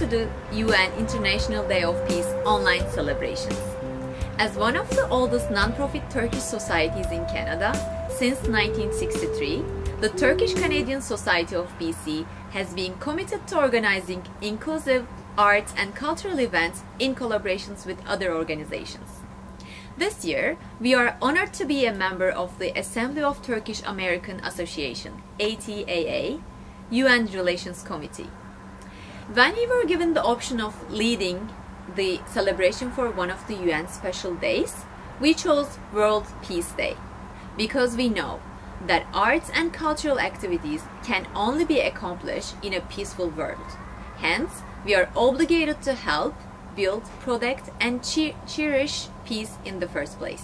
to the UN International Day of Peace online celebrations. As one of the oldest non-profit Turkish societies in Canada, since 1963, the Turkish-Canadian Society of BC has been committed to organizing inclusive arts and cultural events in collaborations with other organizations. This year, we are honored to be a member of the Assembly of Turkish-American Association, ATAA, UN Relations Committee. When we were given the option of leading the celebration for one of the UN special days, we chose World Peace Day because we know that arts and cultural activities can only be accomplished in a peaceful world. Hence, we are obligated to help, build, protect, and cherish peace in the first place.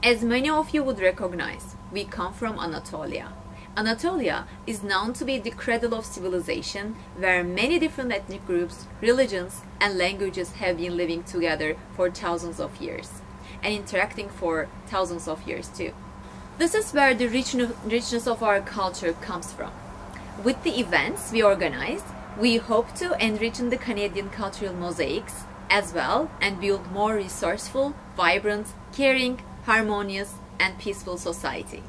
As many of you would recognize, we come from Anatolia. Anatolia is known to be the cradle of civilization, where many different ethnic groups, religions, and languages have been living together for thousands of years, and interacting for thousands of years too. This is where the richness of our culture comes from. With the events we organize, we hope to enrich the Canadian cultural mosaics as well and build more resourceful, vibrant, caring, harmonious, and peaceful society.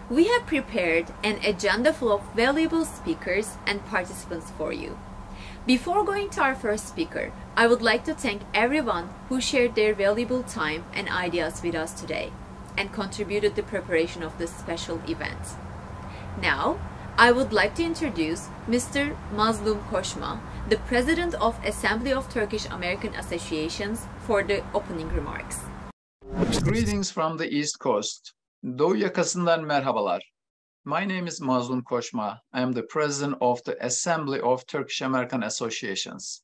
We have prepared an agenda full of valuable speakers and participants for you. Before going to our first speaker, I would like to thank everyone who shared their valuable time and ideas with us today and contributed to the preparation of this special event. Now, I would like to introduce Mr. Mazlum Koşma, the President of Assembly of Turkish-American Associations, for the opening remarks. Greetings from the East Coast. Doğu yakasından merhabalar. My name is Mazlum Koşma. I am the President of the Assembly of Turkish-American Associations.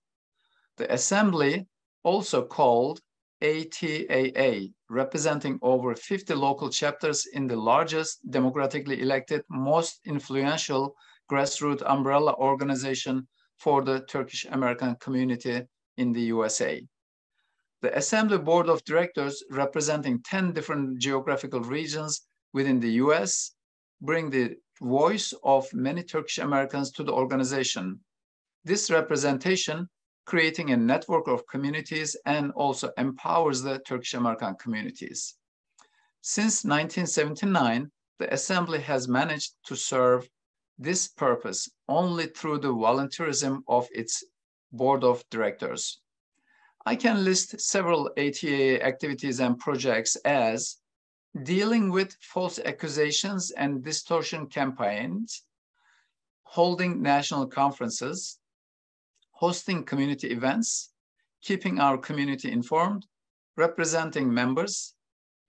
The Assembly, also called ATAA, representing over 50 local chapters in the largest democratically elected, most influential grassroots umbrella organization for the Turkish-American community in the USA. The Assembly Board of Directors, representing 10 different geographical regions within the US, bring the voice of many Turkish Americans to the organization. This representation creating a network of communities and also empowers the Turkish American communities. Since 1979, the Assembly has managed to serve this purpose only through the volunteerism of its Board of Directors. I can list several ATA activities and projects as dealing with false accusations and distortion campaigns, holding national conferences, hosting community events, keeping our community informed, representing members,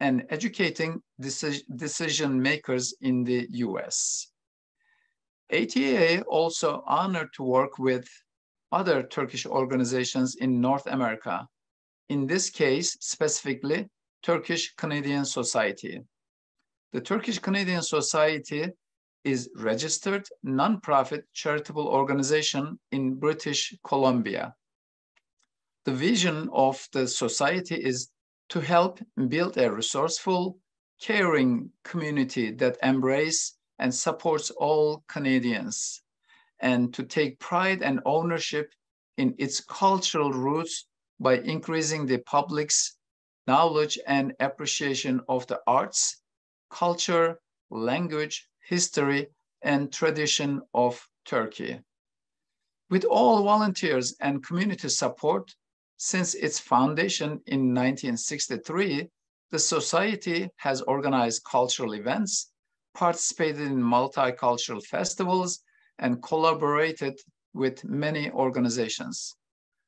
and educating decision makers in the US. ATA also honored to work with other Turkish organizations in North America, in this case, specifically, Turkish-Canadian Society. The Turkish-Canadian Society is registered non-profit charitable organization in British Columbia. The vision of the society is to help build a resourceful, caring community that embraces and supports all Canadians, and to take pride and ownership in its cultural roots by increasing the public's knowledge and appreciation of the arts, culture, language, history, and tradition of Turkey. With all volunteers and community support, since its foundation in 1963, the society has organized cultural events, participated in multicultural festivals, and collaborated with many organizations.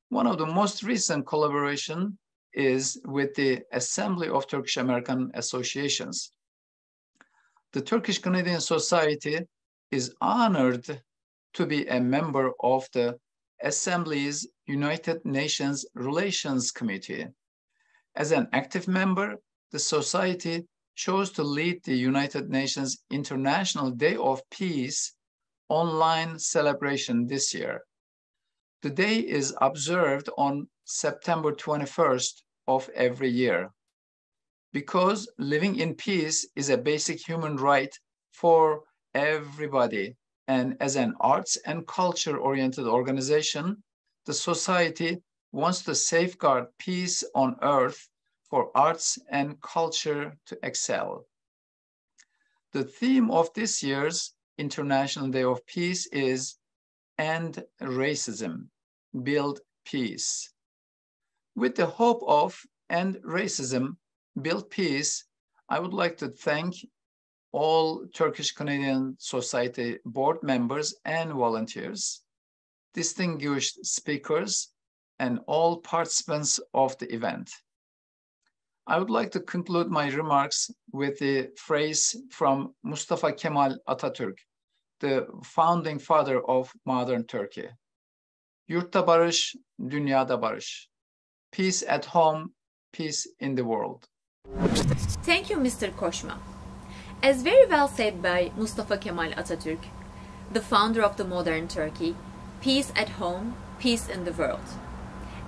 One of the most recent collaboration is with the Assembly of Turkish-American Associations. The Turkish-Canadian Society is honored to be a member of the Assembly's United Nations Relations Committee. As an active member, the Society chose to lead the United Nations International Day of Peace online celebration this year. The day is observed on September 21st of every year, because living in peace is a basic human right for everybody. And as an arts and culture-oriented organization, the society wants to safeguard peace on earth for arts and culture to excel. The theme of this year's International Day of Peace is End Racism, Build Peace. With the hope of End Racism, Build Peace, I would like to thank all Turkish-Canadian Society board members and volunteers, distinguished speakers, and all participants of the event. I would like to conclude my remarks with the phrase from Mustafa Kemal Atatürk, the founding father of modern Turkey. Yurtta barış, dünyada barış. Peace at home, peace in the world. Thank you, Mr. Koshma. As very well said by Mustafa Kemal Atatürk, the founder of the modern Turkey, peace at home, peace in the world.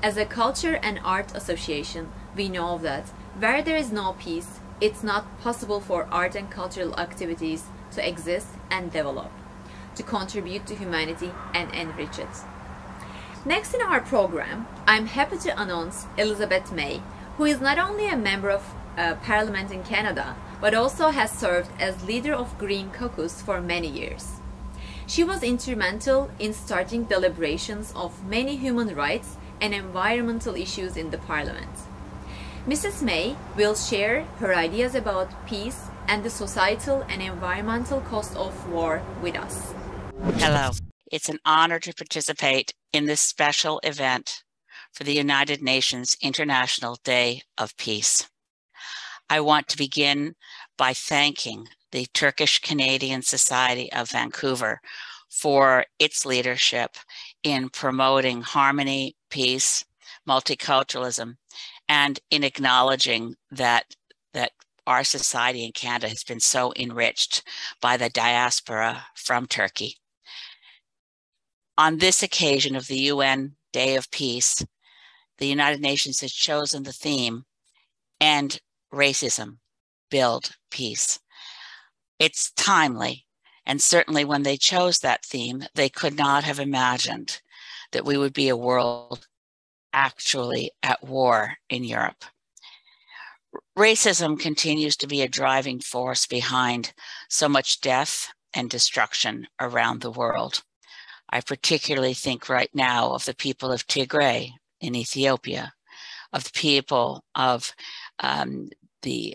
As a culture and art association, we know that where there is no peace, it's not possible for art and cultural activities to exist and develop, to contribute to humanity and enrich it. Next in our program, I'm happy to announce Elizabeth May, who is not only a member of Parliament in Canada, but also has served as leader of Green Caucus for many years. She was instrumental in starting deliberations of many human rights and environmental issues in the Parliament. Mrs. May will share her ideas about peace and the societal and environmental cost of war with us. Hello. It's an honor to participate in this special event for the United Nations International Day of Peace. I want to begin by thanking the Turkish-Canadian Society of Vancouver for its leadership in promoting harmony, peace, multiculturalism, and in acknowledging that our society in Canada has been so enriched by the diaspora from Turkey. On this occasion of the UN Day of Peace, the United Nations has chosen the theme, End Racism, Build Peace. It's timely, and certainly when they chose that theme, they could not have imagined that we would be a world actually at war in Europe. Racism continues to be a driving force behind so much death and destruction around the world. I particularly think right now of the people of Tigray in Ethiopia, of the people of the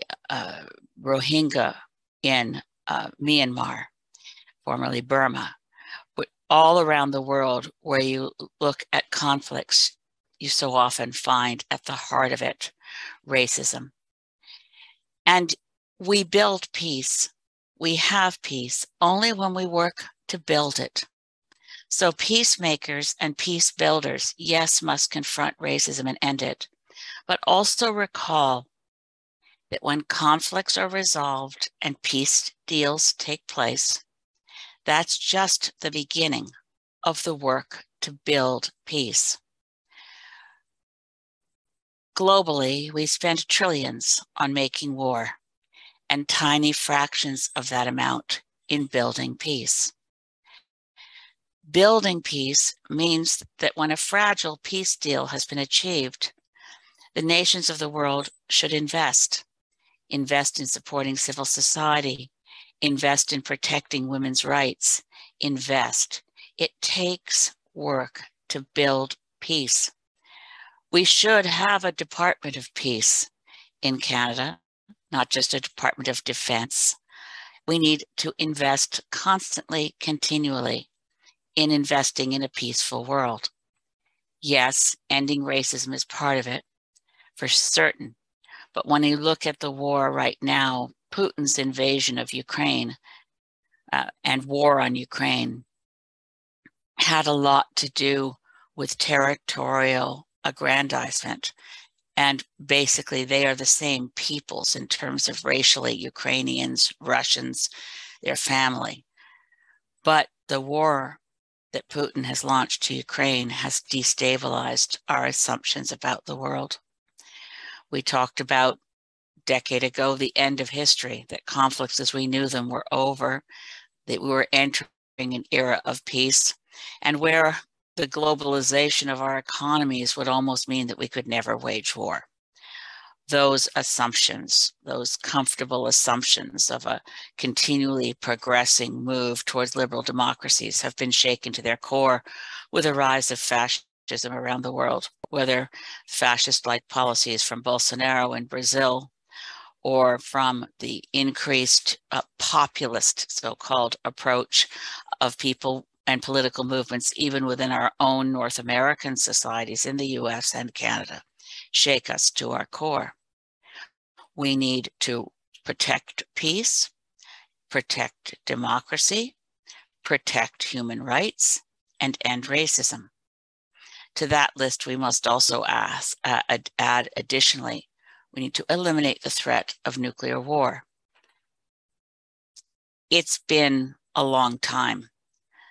Rohingya in Myanmar, formerly Burma. All around the world where you look at conflicts, you so often find at the heart of it racism. And we build peace, we have peace only when we work to build it. So peacemakers and peace builders, yes, must confront racism and end it, but also recall that when conflicts are resolved and peace deals take place, that's just the beginning of the work to build peace. Globally, we spend trillions on making war and tiny fractions of that amount in building peace. Building peace means that when a fragile peace deal has been achieved, the nations of the world should invest in supporting civil society, invest in protecting women's rights, invest. It takes work to build peace. We should have a Department of Peace in Canada, not just a Department of Defense. We need to invest constantly, continually in investing in a peaceful world. Yes, ending racism is part of it, for certain. But when you look at the war right now, Putin's invasion of Ukraine and war on Ukraine had a lot to do with territorial aggrandizement. And basically, they are the same peoples in terms of racially, Ukrainians, Russians, their family. But the war that Putin has launched to Ukraine has destabilized our assumptions about the world. We talked about a decade ago the end of history, that conflicts as we knew them were over, that we were entering an era of peace, and where the globalization of our economies would almost mean that we could never wage war. Those assumptions, those comfortable assumptions of a continually progressing move towards liberal democracies have been shaken to their core with the rise of fascism around the world, whether fascist-like policies from Bolsonaro in Brazil or from the increased populist so-called approach of people and political movements, even within our own North American societies in the US and Canada, shake us to our core. We need to protect peace, protect democracy, protect human rights, and end racism. To that list, we must also add additionally, we need to eliminate the threat of nuclear war. It's been a long time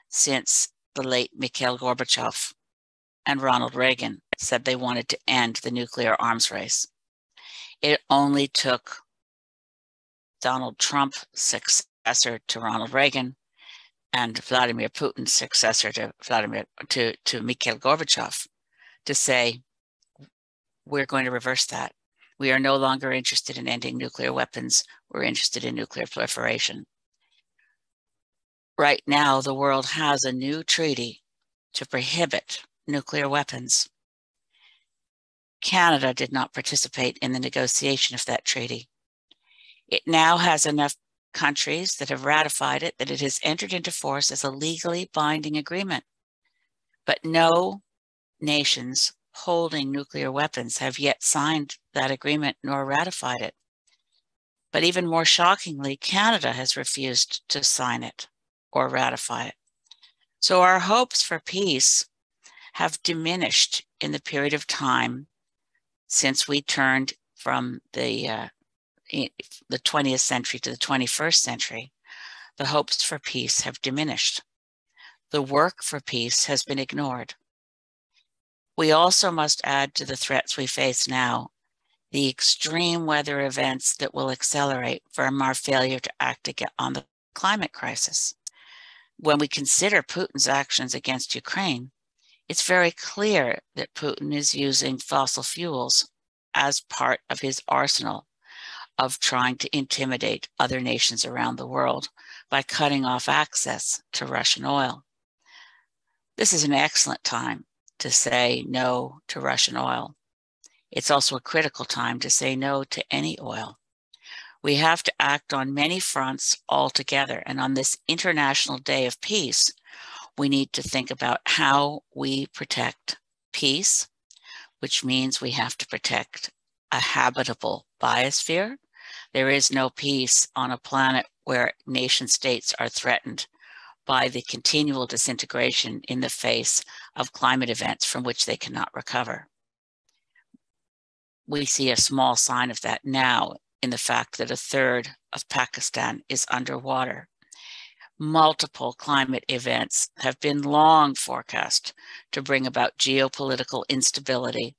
since the late Mikhail Gorbachev and Ronald Reagan said they wanted to end the nuclear arms race. It only took Donald Trump, successor to Ronald Reagan, and Vladimir Putin, successor to Mikhail Gorbachev, to say, we're going to reverse that. We are no longer interested in ending nuclear weapons. We're interested in nuclear proliferation. Right now, the world has a new treaty to prohibit nuclear weapons. Canada did not participate in the negotiation of that treaty. It now has enough countries that have ratified it that it has entered into force as a legally binding agreement. But no nations holding nuclear weapons have yet signed that agreement nor ratified it. But even more shockingly, Canada has refused to sign it or ratify it. So our hopes for peace have diminished in the period of time since we turned from the 20th century to the 21st century. The hopes for peace have diminished. The work for peace has been ignored. We also must add to the threats we face now the extreme weather events that will accelerate from our failure to act on the climate crisis. When we consider Putin's actions against Ukraine, it's very clear that Putin is using fossil fuels as part of his arsenal of trying to intimidate other nations around the world by cutting off access to Russian oil. This is an excellent time to say no to Russian oil. It's also a critical time to say no to any oil. We have to act on many fronts altogether, and on this International Day of Peace, we need to think about how we protect peace, which means we have to protect a habitable biosphere. There is no peace on a planet where nation states are threatened by the continual disintegration in the face of climate events from which they cannot recover. We see a small sign of that now in the fact that a third of Pakistan is underwater. Multiple climate events have been long forecast to bring about geopolitical instability.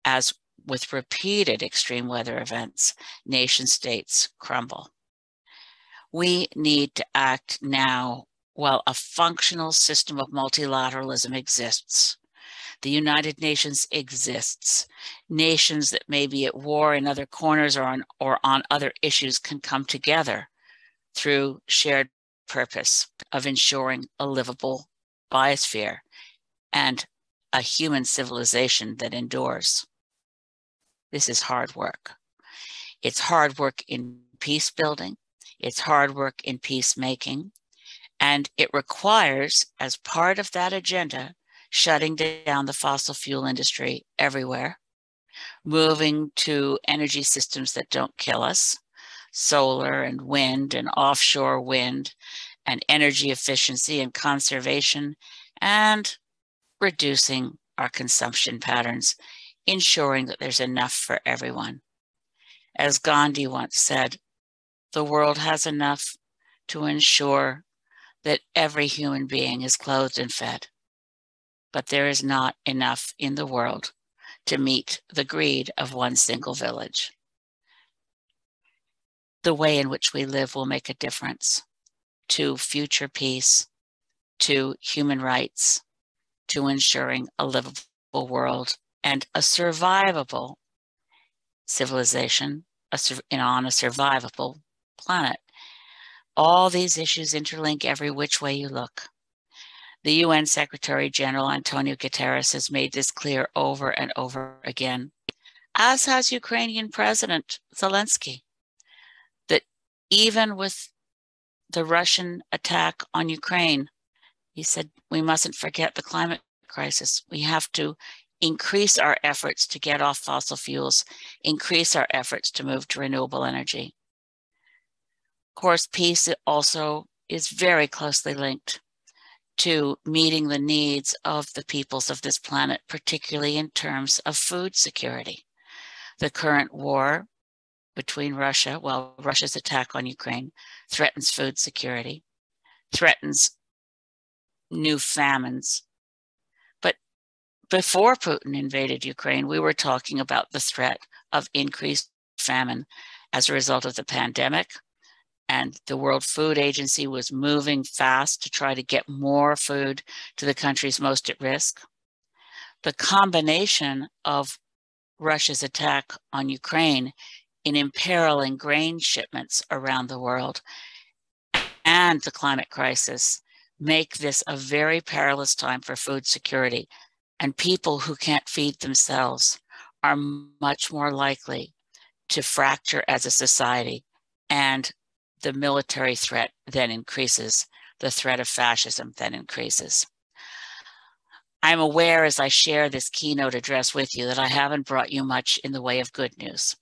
As with repeated extreme weather events, nation states crumble. We need to act now while a functional system of multilateralism exists. The United Nations exists. Nations that may be at war in other corners or on other issues can come together through shared purpose of ensuring a livable biosphere and a human civilization that endures. This is hard work. It's hard work in peace building. It's hard work in peacemaking. And it requires, as part of that agenda, shutting down the fossil fuel industry everywhere, moving to energy systems that don't kill us, solar and wind and offshore wind, and energy efficiency and conservation, and reducing our consumption patterns, ensuring that there's enough for everyone. As Gandhi once said, the world has enough to ensure that every human being is clothed and fed, but there is not enough in the world to meet the greed of one single village. The way in which we live will make a difference to future peace, to human rights, to ensuring a livable world and a survivable civilization on a survivable planet. All these issues interlink every which way you look. The UN Secretary General Antonio Guterres has made this clear over and over again, as has Ukrainian President Zelensky, that even with the Russian attack on Ukraine, he said, we mustn't forget the climate crisis. We have to increase our efforts to get off fossil fuels, increase our efforts to move to renewable energy. Of course, peace also is very closely linked to meeting the needs of the peoples of this planet, particularly in terms of food security. The current war between Russia's attack on Ukraine threatens food security, threatens new famines. But before Putin invaded Ukraine, we were talking about the threat of increased famine as a result of the pandemic. And the World Food Agency was moving fast to try to get more food to the countries most at risk. The combination of Russia's attack on Ukraine in imperiling grain shipments around the world and the climate crisis make this a very perilous time for food security. And people who can't feed themselves are much more likely to fracture as a society, and the military threat then increases, the threat of fascism then increases. I'm aware as I share this keynote address with you that I haven't brought you much in the way of good news,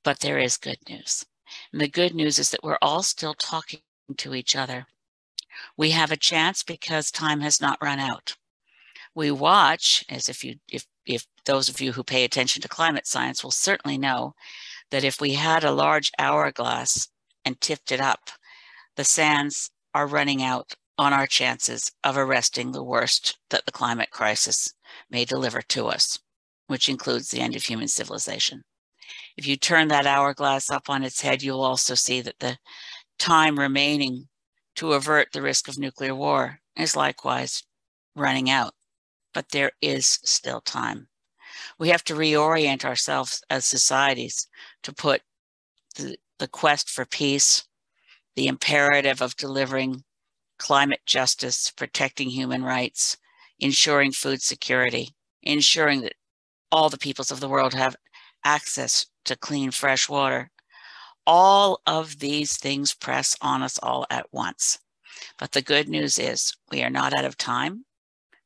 but there is good news. And the good news is that we're all still talking to each other. We have a chance because time has not run out. We watch, as if those of you who pay attention to climate science will certainly know, that if we had a large hourglass and tipped it up, the sands are running out on our chances of arresting the worst that the climate crisis may deliver to us, which includes the end of human civilization. If you turn that hourglass up on its head, you'll also see that the time remaining to avert the risk of nuclear war is likewise running out, but there is still time. We have to reorient ourselves as societies to put the quest for peace, the imperative of delivering climate justice, protecting human rights, ensuring food security, ensuring that all the peoples of the world have access to clean, fresh water. All of these things press on us all at once. But the good news is we are not out of time.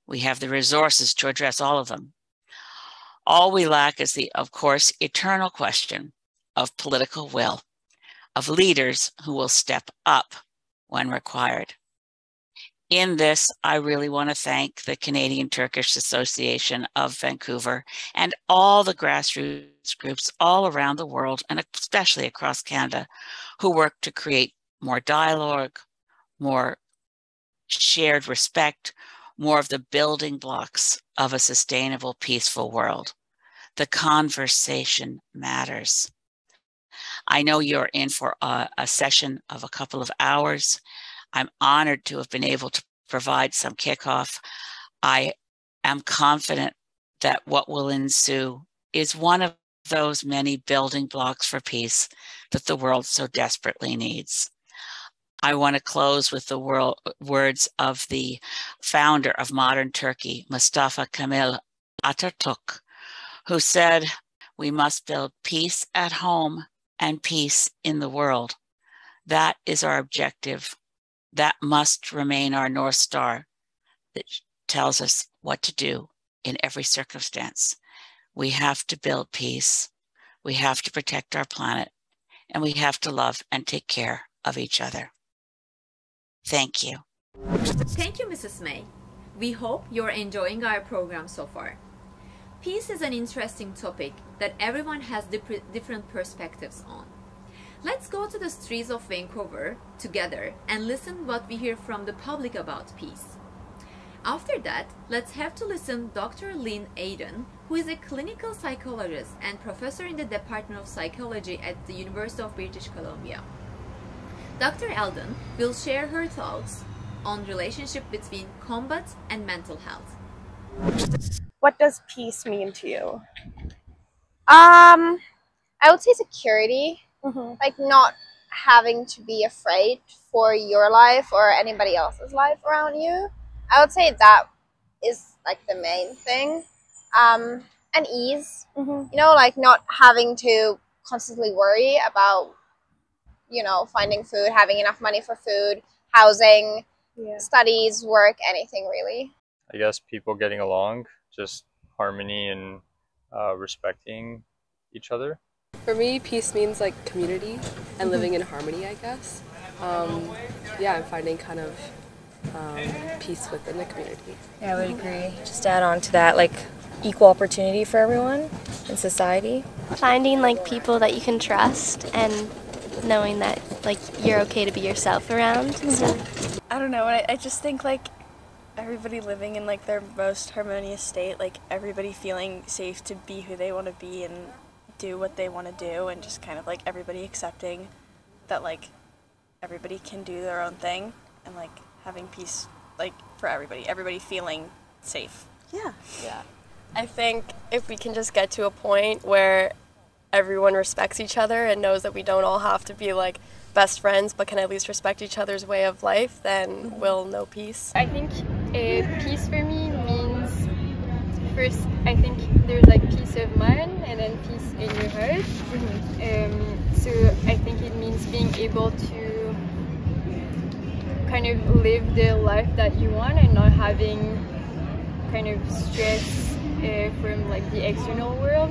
We have the resources to address all of them. All we lack is the, of course, eternal question of political will, of leaders who will step up when required. In this, I really want to thank the Canadian-Turkish Association of Vancouver and all the grassroots groups all around the world, and especially across Canada, who work to create more dialogue, more shared respect, more of the building blocks of a sustainable, peaceful world. The conversation matters. I know you're in for a session of a couple of hours. I'm honored to have been able to provide some kickoff. I am confident that what will ensue is one of those many building blocks for peace that the world so desperately needs. I want to close with the words of the founder of modern Turkey, Mustafa Kemal Atatürk, who said, "We must build peace at home and peace in the world." That is our objective. That must remain our North Star that tells us what to do in every circumstance. We have to build peace. We have to protect our planet, and we have to love and take care of each other. Thank you. Thank you, Mrs. May. We hope you're enjoying our program so far. Peace is an interesting topic that everyone has different perspectives on. Let's go to the streets of Vancouver together and listen what we hear from the public about peace. After that, let's have to listen Dr. Lynn Aiden, who is a clinical psychologist and professor in the Department of Psychology at the University of British Columbia. Dr. Alden will share her thoughts on relationship between combat and mental health. What does peace mean to you? I would say security, Mm-hmm. like not having to be afraid for your life or anybody else's life around you. I would say that is like the main thing. And ease, Mm-hmm. you know, like not having to constantly worry about, you know, finding food, having enough money for food, housing, Yeah. studies, work, anything really. I guess people getting along, just harmony and respecting each other. For me, peace means like community and living in harmony, I guess. Yeah, I'm finding kind of peace within the community. Yeah, I would agree. Just to add on to that, like equal opportunity for everyone in society. Finding like people that you can trust and knowing that like you're okay to be yourself around. So. I don't know. I just think like everybody living in like their most harmonious state, like everybody feeling safe to be who they want to be and do what they want to do, and just kind of like everybody accepting that like everybody can do their own thing, and like having peace like for everybody feeling safe. Yeah. Yeah. I think if we can just get to a point where everyone respects each other and knows that we don't all have to be like best friends but can at least respect each other's way of life, then we'll know peace. I think peace for me means, first I think there's like peace of mind and then peace in your heart. So I think it means being able to kind of live the life that you want and not having kind of stress from like the external world.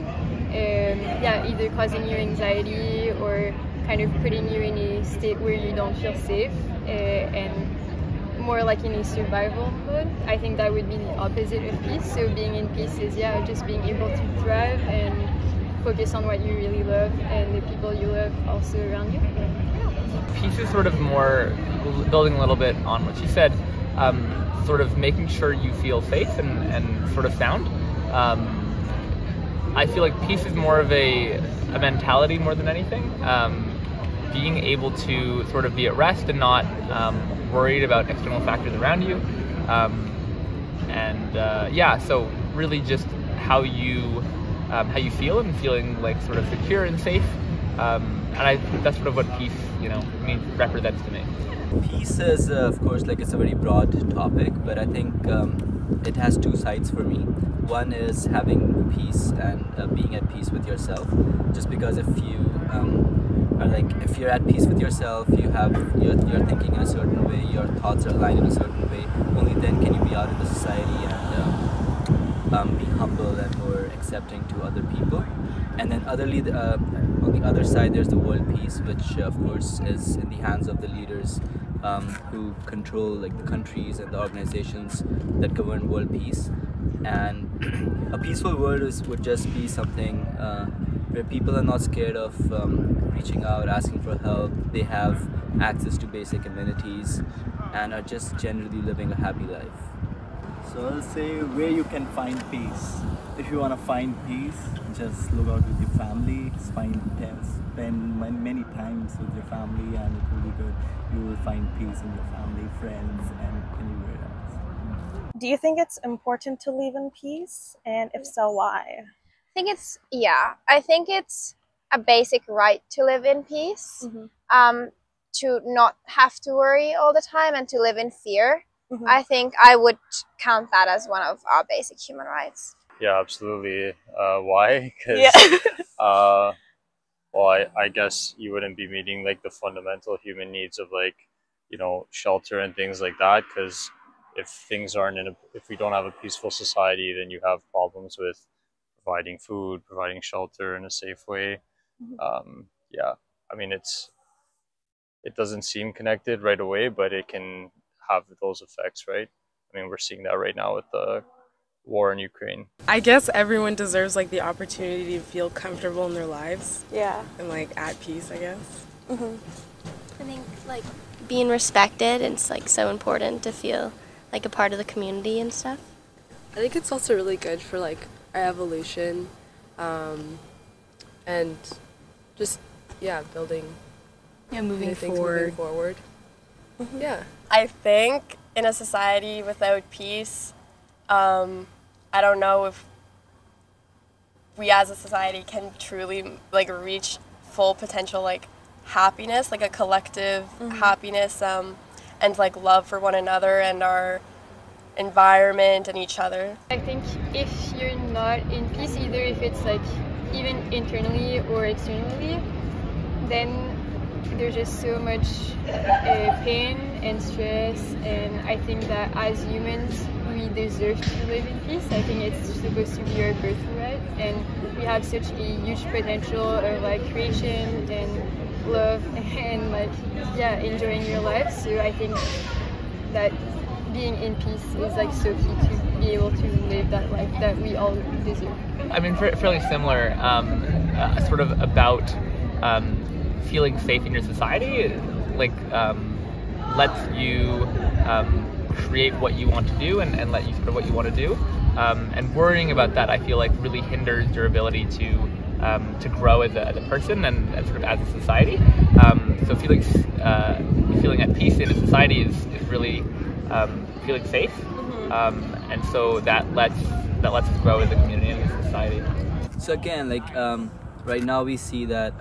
Yeah, either causing you anxiety or kind of putting you in a state where you don't feel safe and more like in a survival mode. I think that would be the opposite of peace. So being in peace is, yeah, just being able to thrive and focus on what you really love and the people you love also around you. Peace is sort of more building a little bit on what she said, sort of making sure you feel safe and sort of sound. I feel like peace is more of a mentality more than anything. Being able to sort of be at rest and not worried about external factors around you. Yeah, so really just how you feel and feeling like sort of secure and safe. And that's sort of what peace, represents to me. Peace is, of course, like it's a very broad topic, but I think it has two sides for me. One is having peace and being at peace with yourself. Just because if you if you're at peace with yourself, you're thinking in a certain way, your thoughts are aligned in a certain way. Only then can you be out in the society and be humble and more accepting to other people. And then on the other side, there's the world peace, which of course is in the hands of the leaders who control like the countries and the organizations that govern world peace. And a peaceful world would just be something where people are not scared of reaching out, asking for help. They have access to basic amenities and are just generally living a happy life. So I'll say where you can find peace. If you want to find peace, just look out with your family, spend many times with your family, and it will be good. You will find peace in your family, friends, and anywhere else. Do you think it's important to live in peace? And if so, why? I think it's a basic right to live in peace, to not have to worry all the time and to live in fear. I think I would count that as one of our basic human rights. Yeah, absolutely. Why? Because, I guess you wouldn't be meeting like the fundamental human needs of like, shelter and things like that. Because if we don't have a peaceful society, then you have problems with providing food, providing shelter in a safe way. I mean, it doesn't seem connected right away, but it can have those effects, right? I mean, we're seeing that right now with the war in Ukraine. I guess everyone deserves like the opportunity to feel comfortable in their lives. Yeah. And like at peace, I guess. I think like being respected, it's like so important to feel like a part of the community and stuff. I think it's also really good for like our evolution, and just moving forward. Yeah. I think in a society without peace, I don't know if we as a society can truly like reach full potential like happiness, like a collective happiness, and like love for one another and our environment and each other. I think if you're not in peace, either if it's like even internally or externally, then there's just so much pain and stress, and I think that as humans we deserve to live in peace. I think it's supposed to be our birthright, and we have such a huge potential of like creation and love and like enjoying your life. So I think that being in peace is like so key to be able to live that life that we all deserve. I mean, fairly similar, sort of about feeling safe in your society, like lets you create what you want to do and let you sort of what you want to do. And worrying about that, I feel like really hinders your ability to grow as a person and sort of as a society. So feeling at peace in a society is really feeling safe, and so that lets us grow as a community and as a society. So again, like right now we see that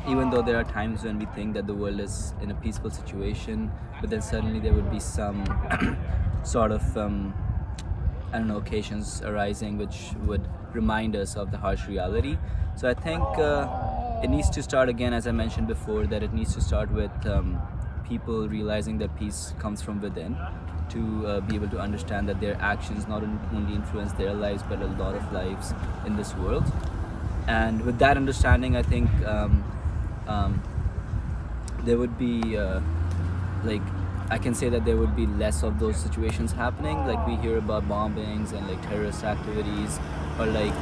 even though there are times when we think that the world is in a peaceful situation, but then suddenly there would be some sort of I don't know, occasions arising which would remind us of the harsh reality. So I think it needs to start again, as I mentioned before, that it needs to start with people realizing that peace comes from within, to be able to understand that their actions not only influence their lives but a lot of lives in this world. And with that understanding, I think there would be like, I can say that there would be less of those situations happening. Like we hear about bombings and like terrorist activities, or like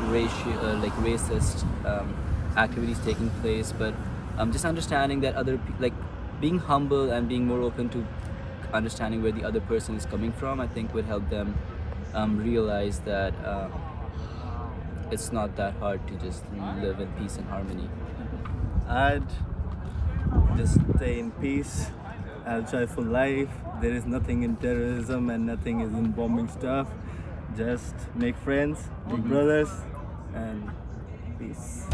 racist activities taking place. But just understanding that like being humble and being more open to understanding where the other person is coming from, I think would help them realize that it's not that hard to just live in peace and harmony. I'd just stay in peace, have a joyful life. There is nothing in terrorism and nothing is in bombing stuff. Just make friends, make brothers, and peace.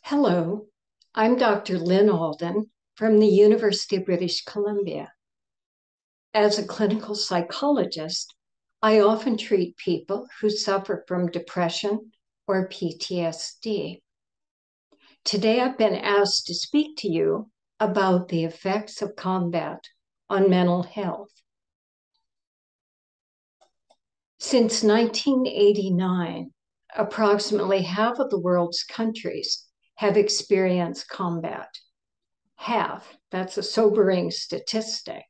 Hello, I'm Dr. Lynn Alden from the University of British Columbia. As a clinical psychologist, I often treat people who suffer from depression or PTSD. Today, I've been asked to speak to you about the effects of combat on mental health. Since 1989, approximately half of the world's countries have experienced combat. Half, that's a sobering statistic.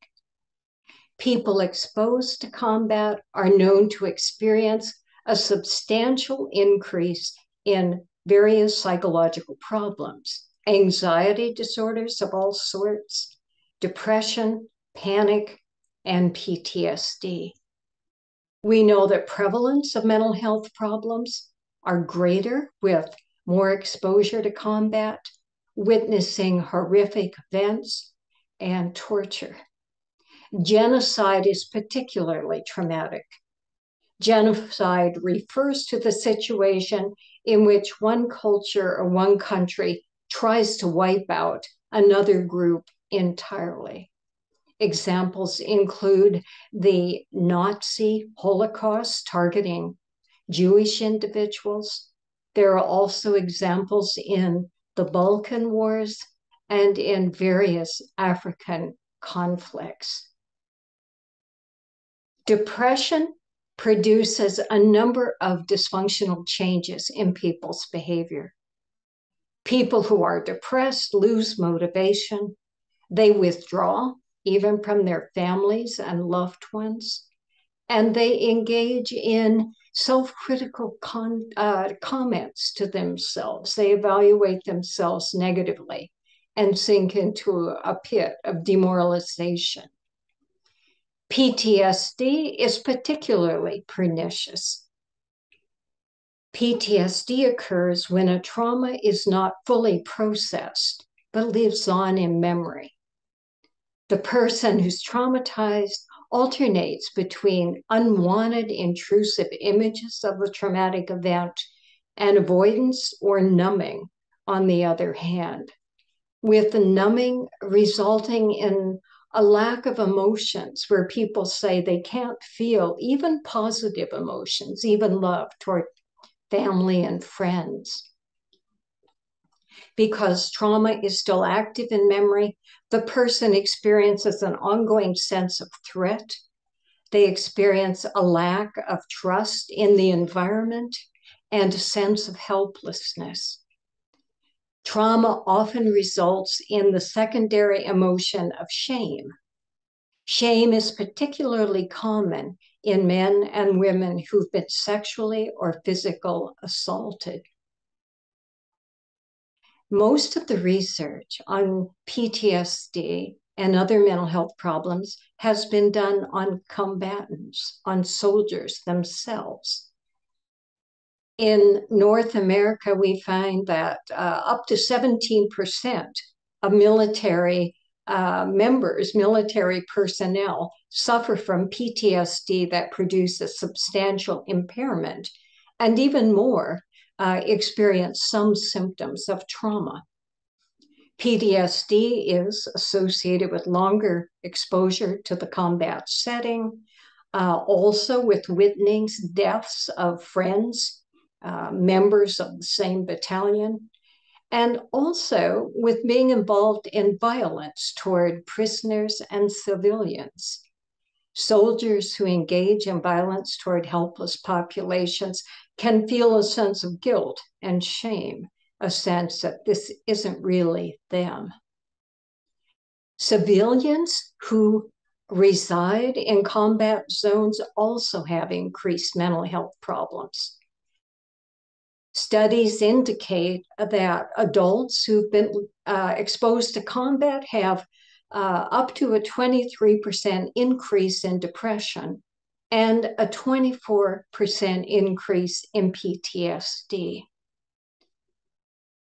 People exposed to combat are known to experience a substantial increase in various psychological problems, anxiety disorders of all sorts, depression, panic, and PTSD. We know that prevalence of mental health problems are greater with more exposure to combat, witnessing horrific events, and torture. Genocide is particularly traumatic. Genocide refers to the situation in which one culture or one country tries to wipe out another group entirely. Examples include the Nazi Holocaust targeting Jewish individuals. There are also examples in the Balkan Wars and in various African conflicts. Depression produces a number of dysfunctional changes in people's behavior. People who are depressed lose motivation. They withdraw even from their families and loved ones. and they engage in self-critical comments to themselves. They evaluate themselves negatively and sink into a pit of demoralization. PTSD is particularly pernicious. PTSD occurs when a trauma is not fully processed, but lives on in memory. The person who's traumatized alternates between unwanted, intrusive images of the traumatic event and avoidance or numbing, on the other hand, with the numbing resulting in a lack of emotions, where people say they can't feel even positive emotions, even love toward family and friends. Because trauma is still active in memory, the person experiences an ongoing sense of threat. They experience a lack of trust in the environment and a sense of helplessness. Trauma often results in the secondary emotion of shame. Shame is particularly common in men and women who've been sexually or physically assaulted. Most of the research on PTSD and other mental health problems has been done on combatants, on soldiers themselves. In North America, we find that up to 17% of military members, military personnel, suffer from PTSD that produces substantial impairment, and even more experience some symptoms of trauma. PTSD is associated with longer exposure to the combat setting, also with witnessing deaths of friends, members of the same battalion, and also with being involved in violence toward prisoners and civilians. Soldiers who engage in violence toward helpless populations can feel a sense of guilt and shame, a sense that this isn't really them. Civilians who reside in combat zones also have increased mental health problems. Studies indicate that adults who've been exposed to combat have up to a 23% increase in depression and a 24% increase in PTSD.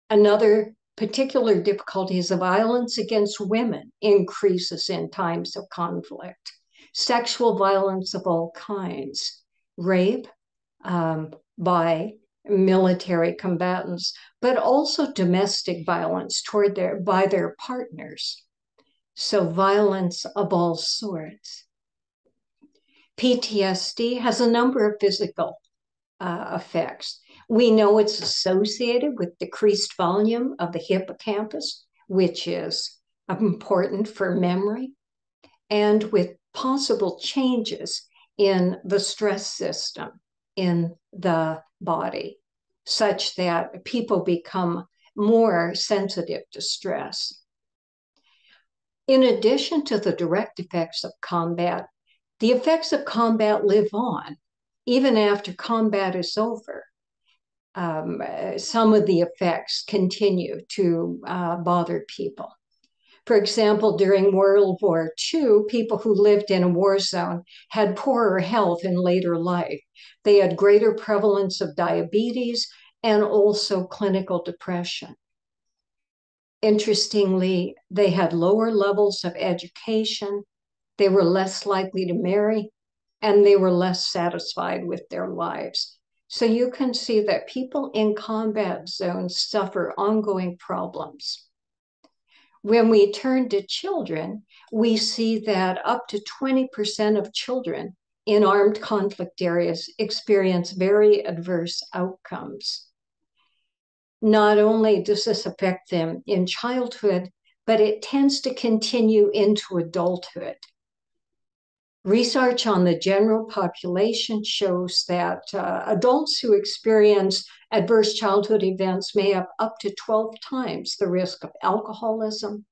Another particular difficulty is the violence against women increases in times of conflict. Sexual violence of all kinds, rape by military combatants, but also domestic violence by their partners. So violence of all sorts. PTSD has a number of physical effects. We know it's associated with decreased volume of the hippocampus, which is important for memory, and with possible changes in the stress system in the body, such that people become more sensitive to stress. In addition to the direct effects of combat, the effects of combat live on even after combat is over. Some of the effects continue to bother people. For example, during World War II, people who lived in a war zone had poorer health in later life. They had greater prevalence of diabetes and also clinical depression. Interestingly, they had lower levels of education, they were less likely to marry, and they were less satisfied with their lives. So you can see that people in combat zones suffer ongoing problems. When we turn to children, we see that up to 20% of children in armed conflict areas experience very adverse outcomes. Not only does this affect them in childhood, but it tends to continue into adulthood. Research on the general population shows that adults who experience adverse childhood events may have up to 12 times the risk of alcoholism,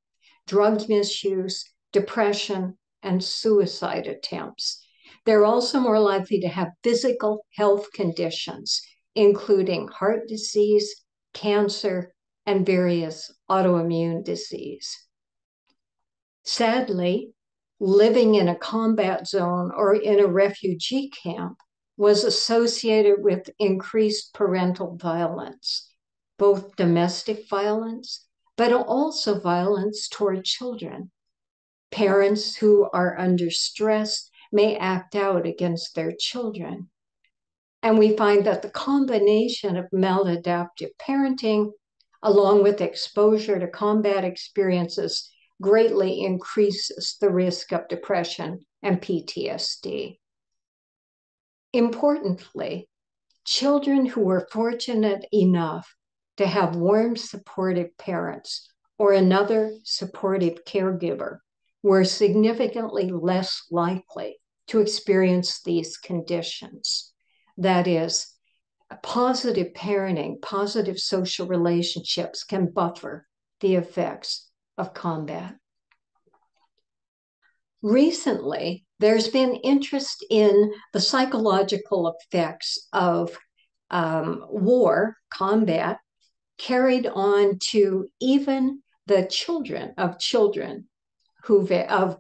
drug misuse, depression, and suicide attempts. They're also more likely to have physical health conditions, including heart disease, cancer, and various autoimmune disease. Sadly, living in a combat zone or in a refugee camp was associated with increased parental violence, both domestic violence, but also violence toward children. Parents who are under stress may act out against their children. And we find that the combination of maladaptive parenting, along with exposure to combat experiences, greatly increases the risk of depression and PTSD. Importantly, children who were fortunate enough to have warm, supportive parents or another supportive caregiver were significantly less likely to experience these conditions. That is, positive parenting, positive social relationships can buffer the effects of combat. Recently, there's been interest in the psychological effects of war, combat, carried on to even the children of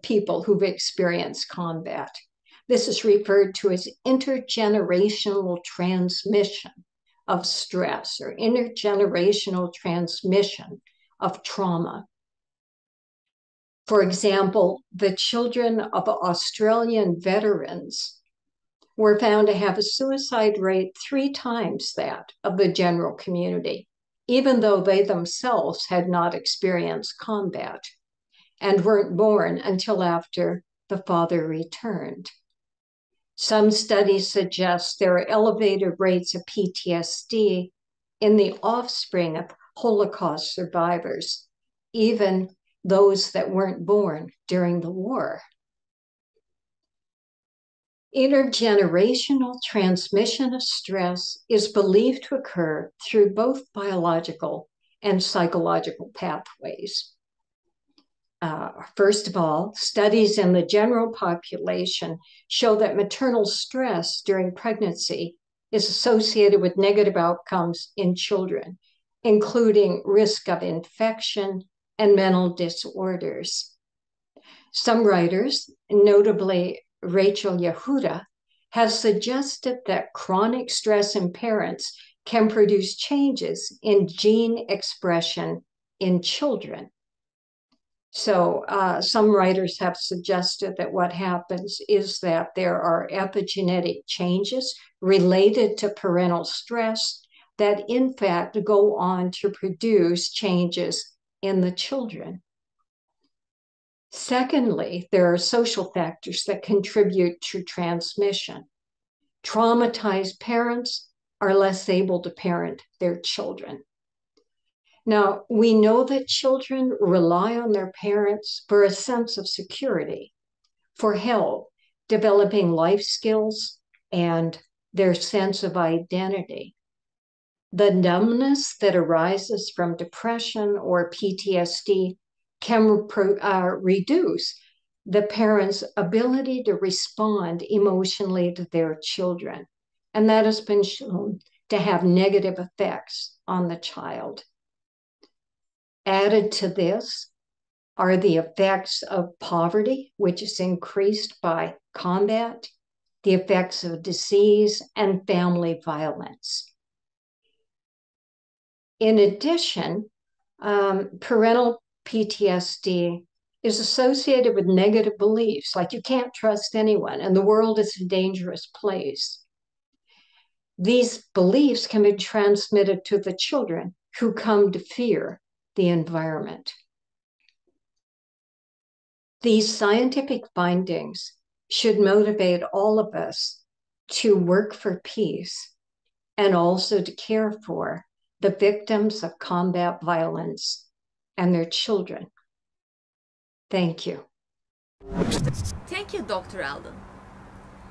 people who've experienced combat. This is referred to as intergenerational transmission of stress or intergenerational transmission of trauma. For example, the children of Australian veterans were found to have a suicide rate 3 times that of the general community, even though they themselves had not experienced combat and weren't born until after the father returned. Some studies suggest there are elevated rates of PTSD in the offspring of Holocaust survivors, even those that weren't born during the war. Intergenerational transmission of stress is believed to occur through both biological and psychological pathways. First of all, studies in the general population show that maternal stress during pregnancy is associated with negative outcomes in children, including risk of infection and mental disorders. Some writers, notably Rachel Yehuda, has suggested that chronic stress in parents can produce changes in gene expression in children. So some writers have suggested that what happens is that there are epigenetic changes related to parental stress that in fact go on to produce changes in the children. Secondly, there are social factors that contribute to transmission. Traumatized parents are less able to parent their children. Now, we know that children rely on their parents for a sense of security, for help, developing life skills, and their sense of identity. The numbness that arises from depression or PTSD can reduce the parent's ability to respond emotionally to their children. And that has been shown to have negative effects on the child. Added to this are the effects of poverty, which is increased by combat, the effects of disease, and family violence. In addition, parental PTSD is associated with negative beliefs, like you can't trust anyone and the world is a dangerous place. These beliefs can be transmitted to the children who come to fear the environment. These scientific findings should motivate all of us to work for peace and also to care for the victims of combat violence and their children. Thank you. Thank you, Dr. Alden.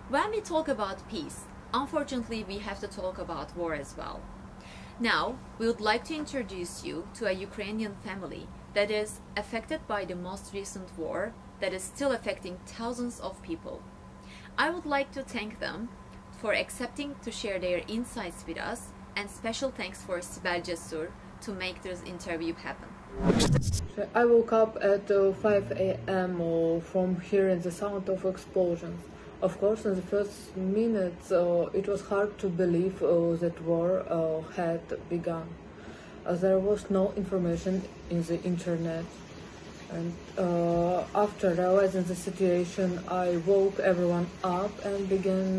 When we talk about peace, unfortunately, we have to talk about war as well. Now, we would like to introduce you to a Ukrainian family that is affected by the most recent war that is still affecting thousands of people. I would like to thank them for accepting to share their insights with us, and special thanks for Sibel Cesur to make this interview happen. So I woke up at 5 a.m. from hearing the sound of explosions. Of course, in the first minutes, it was hard to believe that war had begun. There was no information in the internet. And after realizing the situation, I woke everyone up and began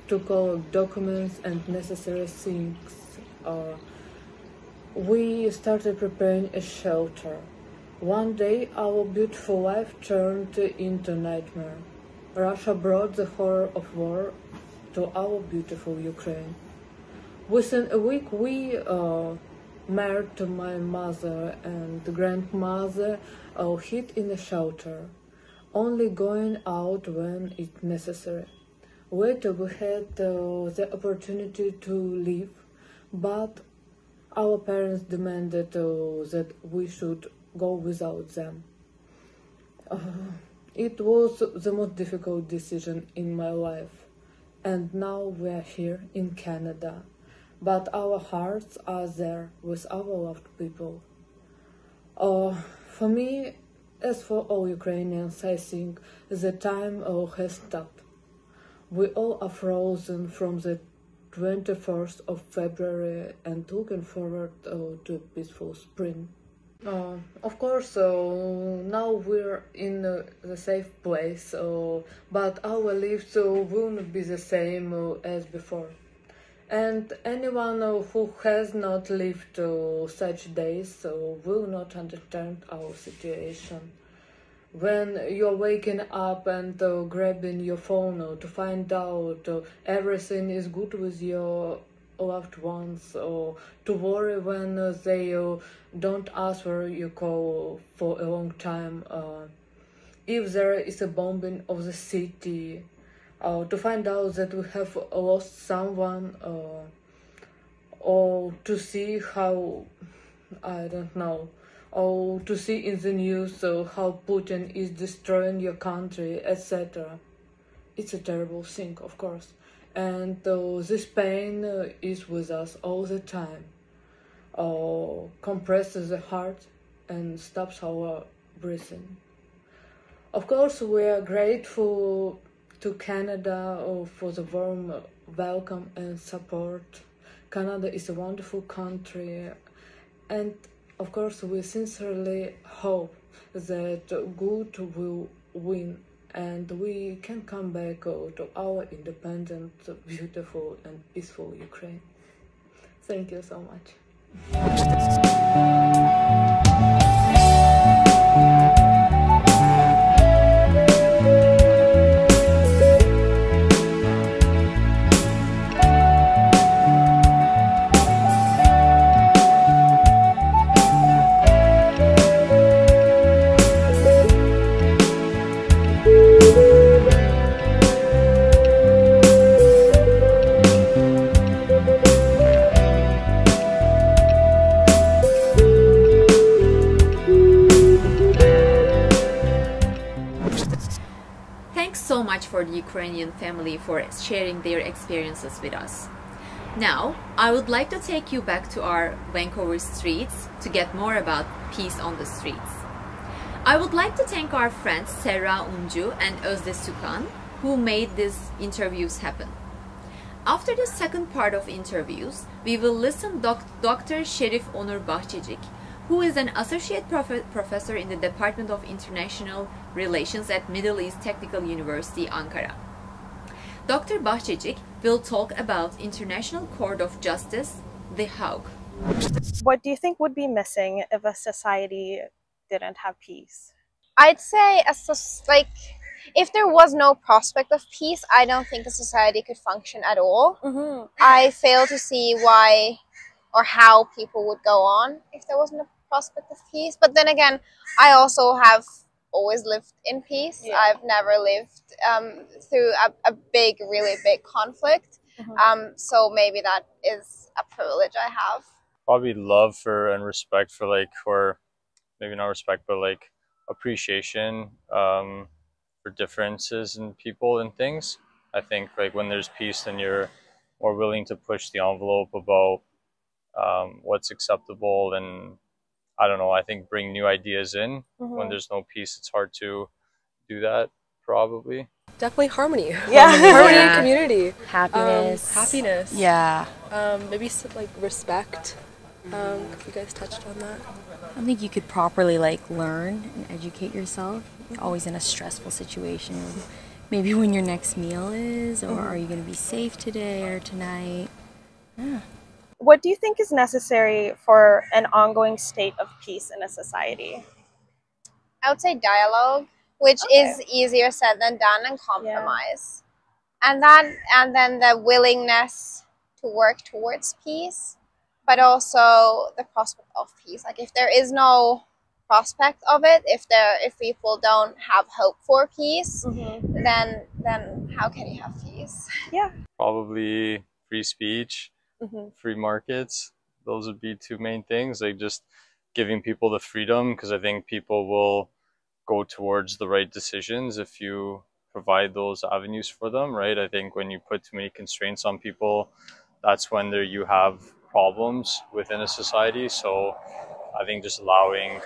to collect documents and necessary things. We started preparing a shelter. One day, our beautiful life turned into nightmare. Russia brought the horror of war to our beautiful Ukraine. Within a week, we married to my mother and grandmother, hid in a shelter, only going out when it's necessary. Later, we had the opportunity to leave, but our parents demanded that we should go without them. It was the most difficult decision in my life, and now we are here in Canada, but our hearts are there with our loved people. For me, as for all Ukrainians, I think the time has stopped. We all are frozen from the 21st of February and looking forward to a peaceful spring. Of course, now we're in the safe place, but our lives will not be the same as before. And anyone who has not lived such days will not understand our situation. When you're waking up and grabbing your phone to find out everything is good with your loved ones, or to worry when they don't answer your call for a long time, if there is a bombing of the city, to find out that we have lost someone, or to see how, I don't know, or to see in the news how Putin is destroying your country, etc. It's a terrible thing, of course. And this pain is with us all the time, compresses the heart and stops our breathing. Of course, we are grateful to Canada for the warm welcome and support. Canada is a wonderful country, and of course, we sincerely hope that good will win and we can come back to our independent, beautiful and peaceful Ukraine. Thank you so much. Thanks so much for the Ukrainian family for sharing their experiences with us. Now, I would like to take you back to our Vancouver streets to get more about peace on the streets. I would like to thank our friends Serra Uncu and Özde Sükan, who made these interviews happen. After the second part of interviews, we will listen to Dr. Şerif Onur Bahçecik, who is an associate professor in the Department of International Relations at Middle East Technical University, Ankara. Dr. Bahçecik will talk about International Court of Justice, The Hague. What do you think would be missing if a society didn't have peace? I'd say if there was no prospect of peace, I don't think a society could function at all. I fail to see why or how people would go on if there wasn't a prospect of peace. But then again, I also have always lived in peace. Yeah. I've never lived through a really big conflict. So maybe that is a privilege I have. Probably love for and respect for or maybe not respect, but appreciation for differences in people and things. I think like when there's peace, then you're more willing to push the envelope about what's acceptable, and I don't know, I think bring new ideas in. When there's no peace, it's hard to do that, probably. Definitely harmony. Yeah. Harmony and community. Happiness. Happiness. Yeah. Maybe some, like respect. If you guys touched on that. I think you could properly like learn and educate yourself. You're always in a stressful situation. Maybe when your next meal is, or are you going to be safe today or tonight? Yeah. What do you think is necessary for an ongoing state of peace in a society? I would say dialogue, which is easier said than done, and compromise. And then the willingness to work towards peace, but also the prospect of peace. Like if there is no prospect of it, if people don't have hope for peace, then how can you have peace? Yeah. Probably free speech, free markets. Those would be two main things, like just giving people the freedom, because I think people will go towards the right decisions if you provide those avenues for them, right? I think when you put too many constraints on people, that's when you have problems within a society. So I think just allowing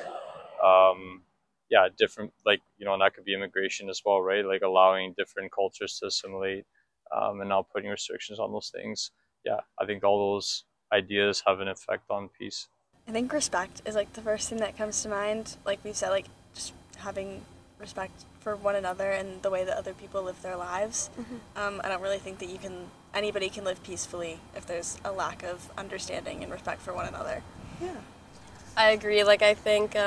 different, like, you know, and that could be immigration as well, right? Like allowing different cultures to assimilate and not putting restrictions on those things. Yeah, I think all those ideas have an effect on peace. I think respect is like the first thing that comes to mind. Like we've said, like just having respect for one another and the way that other people live their lives. I don't really think that anybody can live peacefully if there's a lack of understanding and respect for one another. Yeah. I agree. Like I think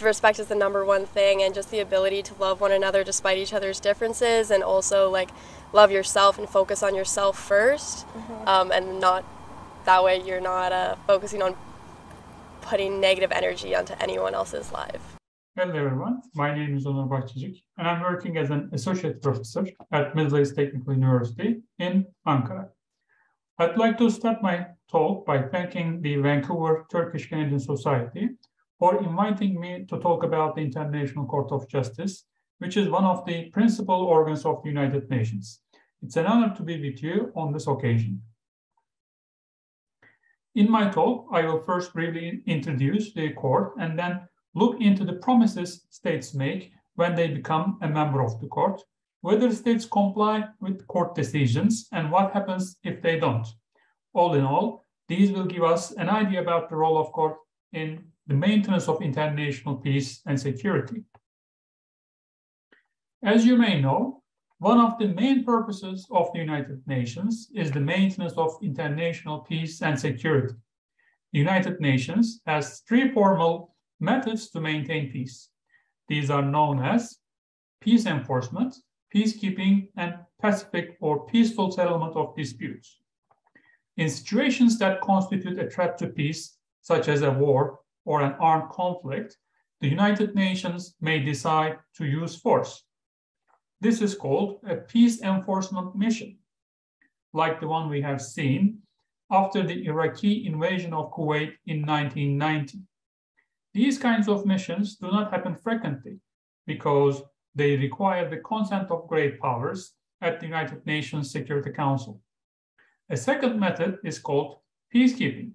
respect is the #1 thing, and just the ability to love one another despite each other's differences, and also like love yourself and focus on yourself first, and not that way you're not focusing on putting negative energy onto anyone else's life. Hello everyone, my name is Onur Bahçecik and I'm working as an associate professor at Middle East Technical University in Ankara. I'd like to start my talk by thanking the Vancouver Turkish-Canadian Society for inviting me to talk about the International Court of Justice, which is one of the principal organs of the United Nations. It's an honor to be with you on this occasion. In my talk, I will first briefly introduce the court and then look into the promises states make when they become a member of the court, whether states comply with court decisions, and what happens if they don't. All in all, these will give us an idea about the role of court in the maintenance of international peace and security. As you may know, one of the main purposes of the United Nations is the maintenance of international peace and security. The United Nations has 3 formal methods to maintain peace. These are known as peace enforcement, peacekeeping, and pacific or peaceful settlement of disputes. In situations that constitute a threat to peace, such as a war or an armed conflict, the United Nations may decide to use force. This is called a peace enforcement mission, like the one we have seen after the Iraqi invasion of Kuwait in 1990. These kinds of missions do not happen frequently because they require the consent of great powers at the United Nations Security Council. A second method is called peacekeeping.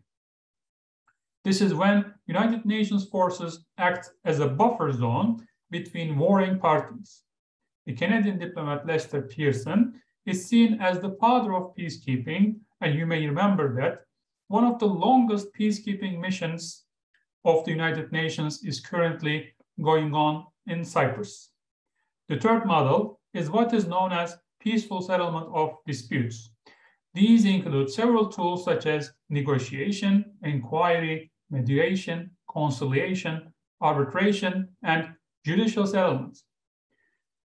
This is when United Nations forces act as a buffer zone between warring parties. The Canadian diplomat Lester Pearson is seen as the father of peacekeeping, and you may remember that one of the longest peacekeeping missions of the United Nations is currently going on in Cyprus. The third model is what is known as peaceful settlement of disputes. These include several tools such as negotiation, inquiry, mediation, conciliation, arbitration, and judicial settlement.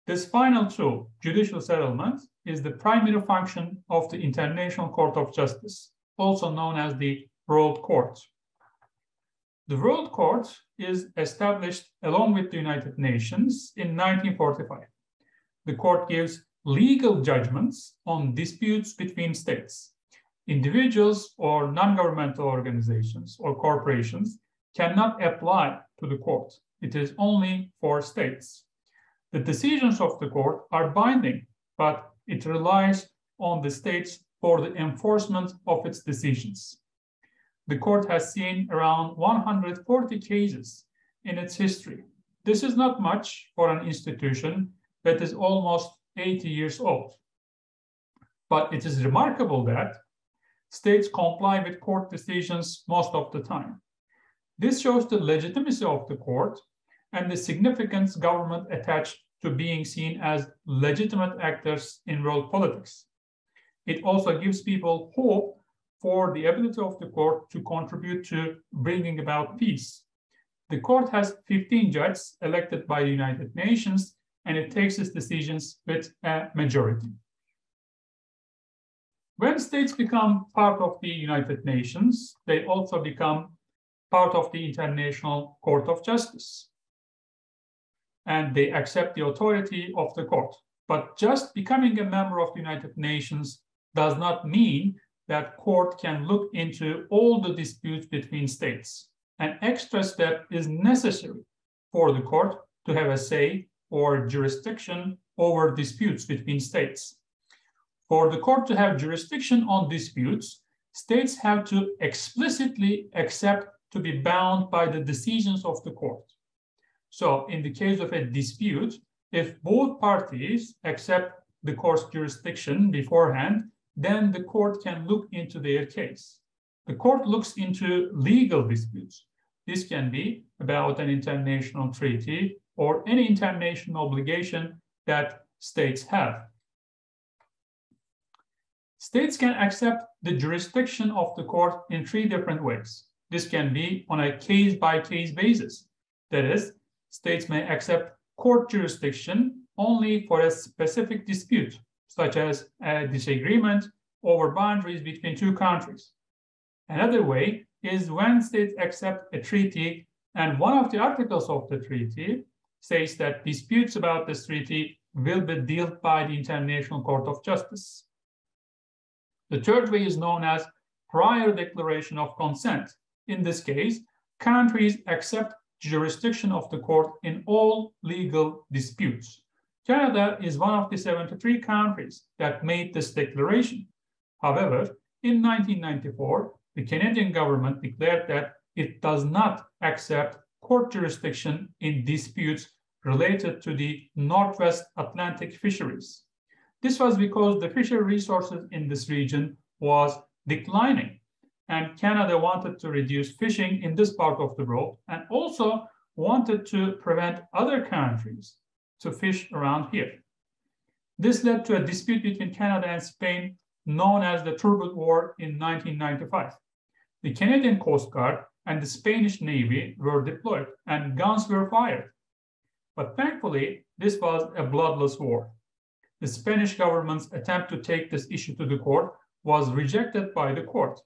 This final tool, judicial settlement, is the primary function of the International Court of Justice, also known as the World Court. The World Court is established along with the United Nations in 1945. The court gives legal judgments on disputes between states. Individuals or non-governmental organizations or corporations cannot apply to the court. It is only for states. The decisions of the court are binding, but it relies on the states for the enforcement of its decisions. The court has seen around 140 cases in its history. This is not much for an institution that is almost 80 years old. But it is remarkable that states comply with court decisions most of the time. This shows the legitimacy of the court and the significance government attached to being seen as legitimate actors in world politics. It also gives people hope for the ability of the court to contribute to bringing about peace. The court has 15 judges elected by the United Nations, and it takes its decisions with a majority. When states become part of the United Nations, they also become part of the International Court of Justice. And they accept the authority of the court. But just becoming a member of the United Nations does not mean that court can look into all the disputes between states. An extra step is necessary for the court to have a say or jurisdiction over disputes between states. For the court to have jurisdiction on disputes, states have to explicitly accept to be bound by the decisions of the court. So in the case of a dispute, if both parties accept the court's jurisdiction beforehand, then the court can look into their case. The court looks into legal disputes. This can be about an international treaty or any international obligation that states have. States can accept the jurisdiction of the court in 3 different ways. This can be on a case-by-case basis. That is, states may accept court jurisdiction only for a specific dispute, such as a disagreement over boundaries between 2 countries. Another way is when states accept a treaty and one of the articles of the treaty says that disputes about this treaty will be dealt by the International Court of Justice. The third way is known as prior declaration of consent. In this case, countries accept jurisdiction of the court in all legal disputes. Canada is one of the 73 countries that made this declaration. However, in 1994, the Canadian government declared that it does not accept court jurisdiction in disputes related to the Northwest Atlantic fisheries. This was because the fishery resources in this region was declining, and Canada wanted to reduce fishing in this part of the world and also wanted to prevent other countries to fish around here. This led to a dispute between Canada and Spain known as the Turbot War in 1995. The Canadian Coast Guard and the Spanish Navy were deployed and guns were fired. But thankfully, this was a bloodless war. The Spanish government's attempt to take this issue to the court was rejected by the court.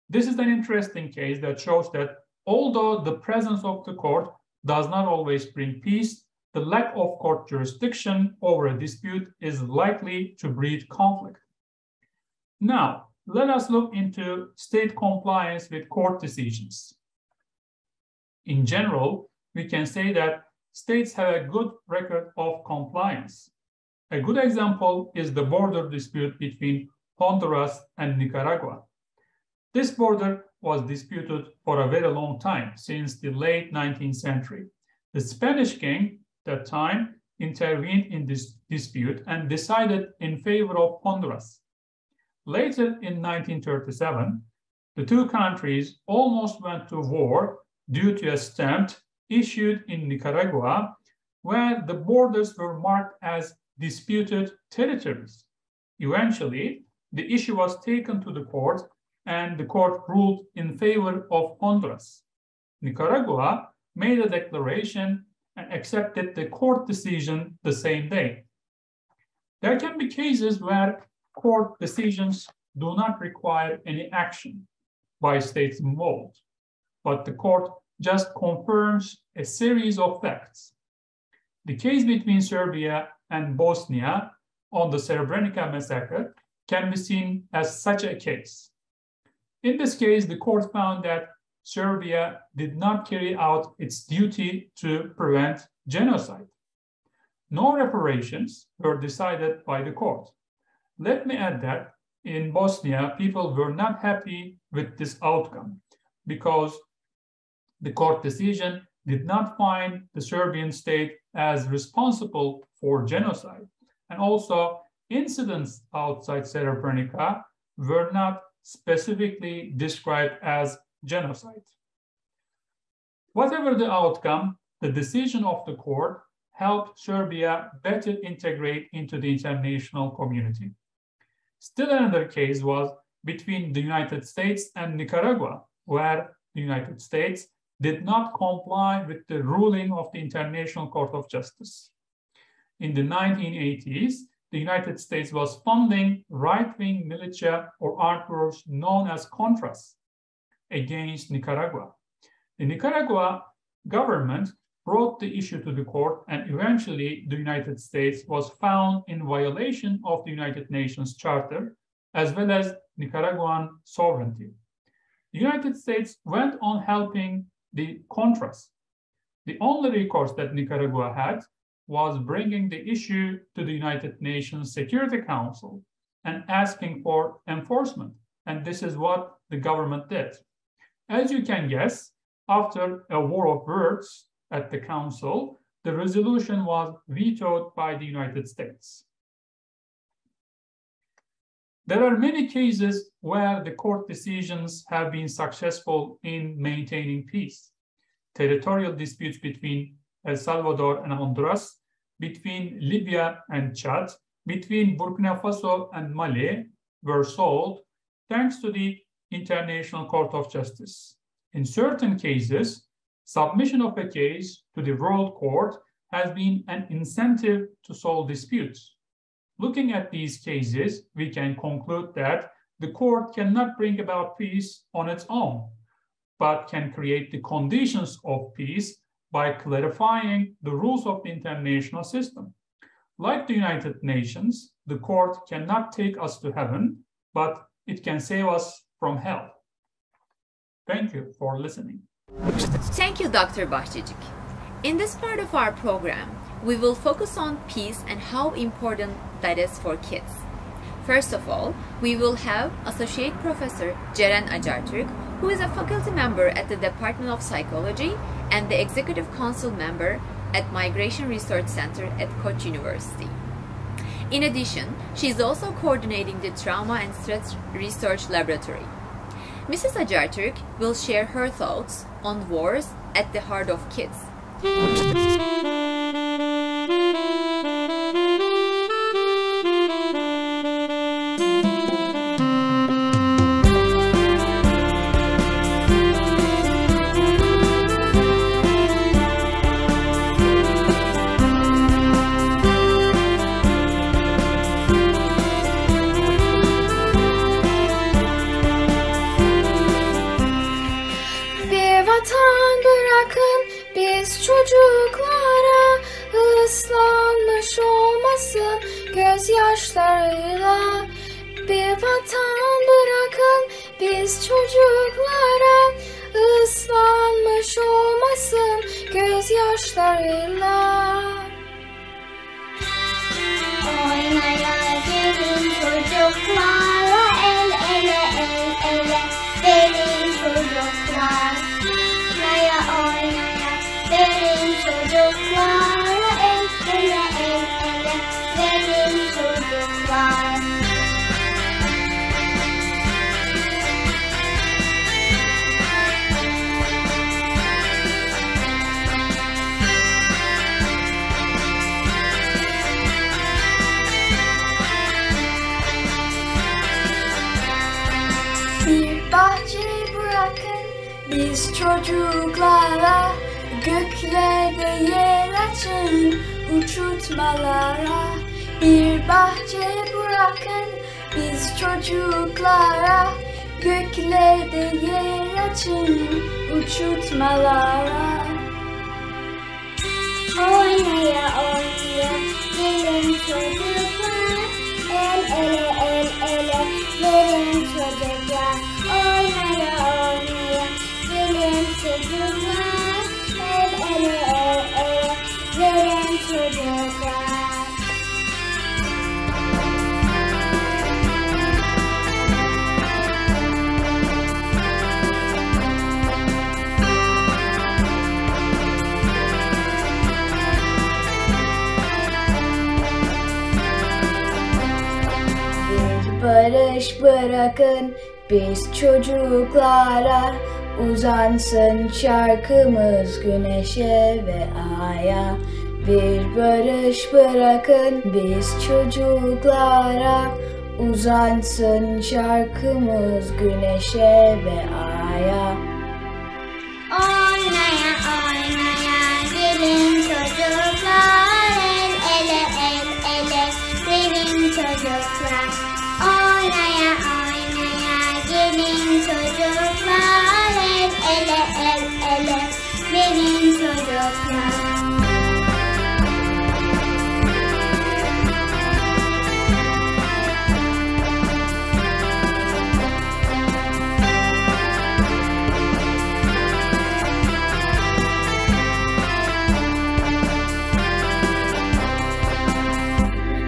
This is an interesting case that shows that although the presence of the court does not always bring peace, the lack of court jurisdiction over a dispute is likely to breed conflict. Now, let us look into state compliance with court decisions. In general, we can say that states have a good record of compliance. A good example is the border dispute between Honduras and Nicaragua. This border was disputed for a very long time, since the late 19th century. The Spanish king at that time intervened in this dispute and decided in favor of Honduras. Later in 1937, the 2 countries almost went to war due to a stamp issued in Nicaragua where the borders were marked as disputed territories. Eventually, the issue was taken to the court and the court ruled in favor of Honduras. Nicaragua made a declaration and accepted the court decision the same day. There can be cases where court decisions do not require any action by states involved, but the court just confirms a series of facts. The case between Serbia and Bosnia on the Srebrenica massacre can be seen as such a case. In this case, the court found that Serbia did not carry out its duty to prevent genocide. No reparations were decided by the court. Let me add that in Bosnia, people were not happy with this outcome because the court decision did not find the Serbian state as responsible for genocide. And also, incidents outside Srebrenica were not specifically described as genocide. Whatever the outcome, the decision of the court helped Serbia better integrate into the international community. Still another case was between the United States and Nicaragua, where the United States did not comply with the ruling of the International Court of Justice. In the 1980s, the United States was funding right-wing militia or armed groups known as Contras against Nicaragua. The Nicaragua government brought the issue to the court, and eventually the United States was found in violation of the United Nations Charter, as well as Nicaraguan sovereignty. The United States went on helping the Contras. The only recourse that Nicaragua had was bringing the issue to the United Nations Security Council and asking for enforcement. And this is what the government did. As you can guess, after a war of words at the council, the resolution was vetoed by the United States. There are many cases where the court decisions have been successful in maintaining peace. Territorial disputes between El Salvador and Honduras, between Libya and Chad, between Burkina Faso and Mali were solved thanks to the International Court of Justice. In certain cases, submission of a case to the World Court has been an incentive to solve disputes. Looking at these cases, we can conclude that the court cannot bring about peace on its own, but can create the conditions of peace by clarifying the rules of the international system. Like the United Nations, the court cannot take us to heaven, but it can save us from hell. Thank you for listening. Thank you, Dr. Bahçecik. In this part of our program, we will focus on peace and how important that is for kids. First of all, we will have Associate Professor Ceren Acartürk, who is a faculty member at the Department of Psychology and the Executive Council member at Migration Research Center at Koç University. In addition, she is also coordinating the Trauma and Stress Research Laboratory. Mrs. Acartürk will share her thoughts on wars at the heart of kids. Çocuklara ıslanmış olmasın gözyaşlarıyla. Bir vatan bırakın biz çocuklara ıslanmış olmasın gözyaşlarıyla. Oynaya gelin çocuklarla el ele el ele gelin çocuklar. Oynaya oynaya gelin çocuklarla el ele el ele gelin çocuklar. Bir bahçe bırakın biz çocuklara, göklerde yer açın uçurtmalara. Bir bahçe bırakın biz çocuklara, göklerde yer açın uçurtmalara. Oynaya oynaya gelin çocuklar, el ele el ele gelin çocuklar. Oynaya oynaya gelin çocuklar, el ele el ele gelin çocuklar. barış bırakın biz çocuklara. Uzansın şarkımız güneşe ve aya. Bir barış bırakın biz çocuklara. Uzansın şarkımız güneşe ve aya. Oynaya oynaya gelin çocuklar, el ele el ele gelin çocuklar. Oynaya oynaya gelin çocuklar, el ele el ele gelin çocuklar.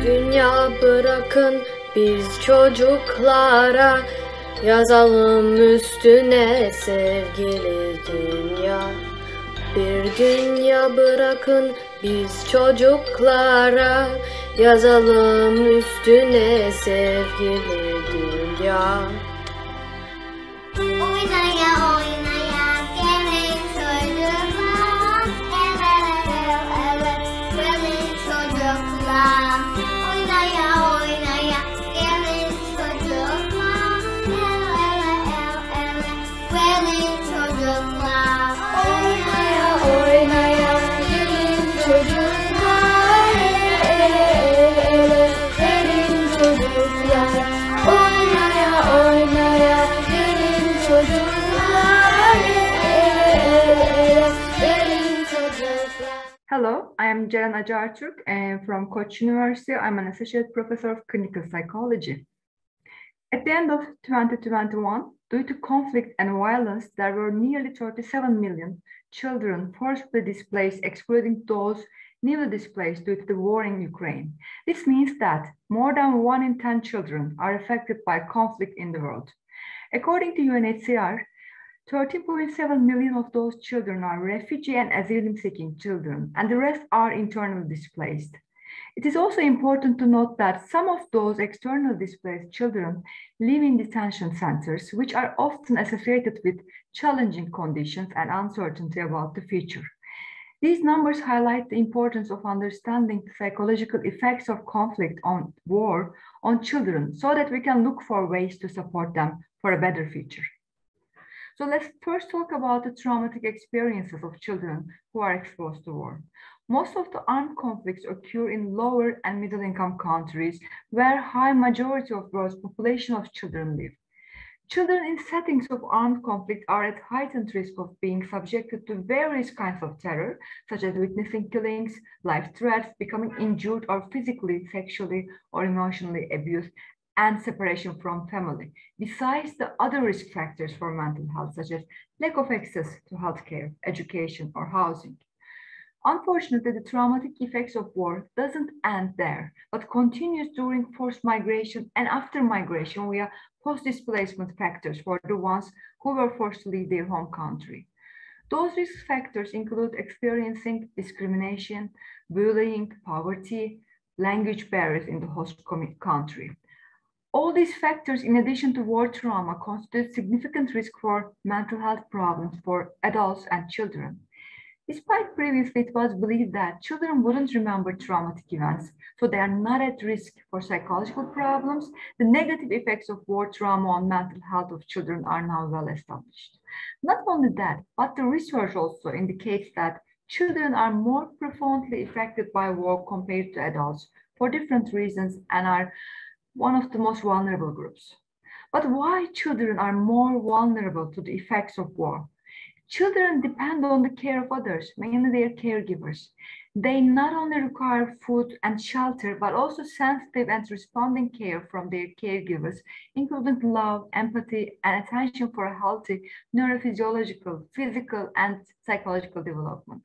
Dünya bırakın biz çocuklara, yazalım üstüne sevgili dünya. Bir dünya bırakın biz çocuklara, yazalım üstüne sevgili dünya. Oynaya oynaya gelin çocuklar, gelin çocuklar. Oynaya oynaya gelin çocuklar, gelin çocuklar. Oynaya oynaya gelin çocuklar, gelin çocuklar. Oynaya oynaya gelin çocuklar, gelin çocuklar. Hello, I am Ceren Acartürk and from Koç University. I'm an associate professor of clinical psychology. At the end of 2021, due to conflict and violence, there were nearly 37 million children forcibly displaced, excluding those newly displaced due to the war in Ukraine. This means that more than 1 in 10 children are affected by conflict in the world. According to UNHCR, 13.7 million of those children are refugee and asylum-seeking children, and the rest are internally displaced. It is also important to note that some of those externally displaced children live in detention centers, which are often associated with challenging conditions and uncertainty about the future. These numbers highlight the importance of understanding the psychological effects of conflict on war on children so that we can look for ways to support them for a better future. So let's first talk about the traumatic experiences of children who are exposed to war. Most of the armed conflicts occur in lower and middle income countries where high majority of gross population of children live. Children in settings of armed conflict are at heightened risk of being subjected to various kinds of terror, such as witnessing killings, life threats, becoming injured or physically, sexually, or emotionally abused, and separation from family, besides the other risk factors for mental health, such as lack of access to healthcare, education, or housing. Unfortunately, the traumatic effects of war doesn't end there, but continues during forced migration and after migration via post-displacement factors for the ones who were forced to leave their home country. Those risk factors include experiencing discrimination, bullying, poverty, language barriers in the host country. All these factors, in addition to war trauma, constitute significant risk for mental health problems for adults and children. Despite previously it was believed that children wouldn't remember traumatic events, so they are not at risk for psychological problems, the negative effects of war trauma on mental health of children are now well established. Not only that, but the research also indicates that children are more profoundly affected by war compared to adults for different reasons and are one of the most vulnerable groups. But why children are more vulnerable to the effects of war? Children depend on the care of others, mainly their caregivers. They not only require food and shelter, but also sensitive and responding care from their caregivers, including love, empathy, and attention for a healthy neurophysiological, physical, and psychological development.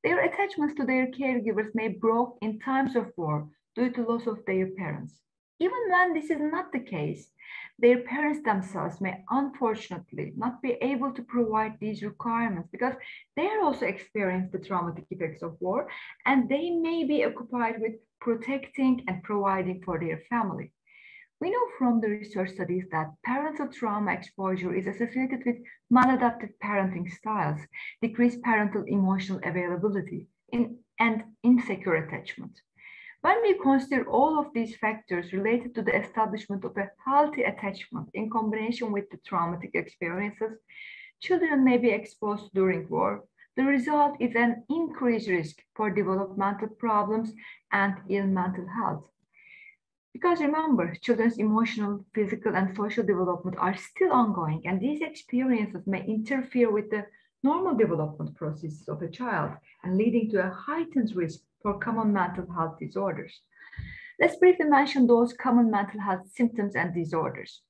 Their attachments to their caregivers may break in times of war due to loss of their parents. Even when this is not the case, their parents themselves may unfortunately not be able to provide these requirements because they are also experiencing the traumatic effects of war, and they may be occupied with protecting and providing for their family. We know from the research studies that parental trauma exposure is associated with maladaptive parenting styles, decreased parental emotional availability, and insecure attachment. When we consider all of these factors related to the establishment of a healthy attachment in combination with the traumatic experiences children may be exposed during war, the result is an increased risk for developmental problems and ill mental health. Because remember, children's emotional, physical, and social development are still ongoing, and these experiences may interfere with the normal development processes of a child and leading to a heightened risk for common mental health disorders. Let's briefly mention those common mental health symptoms and disorders.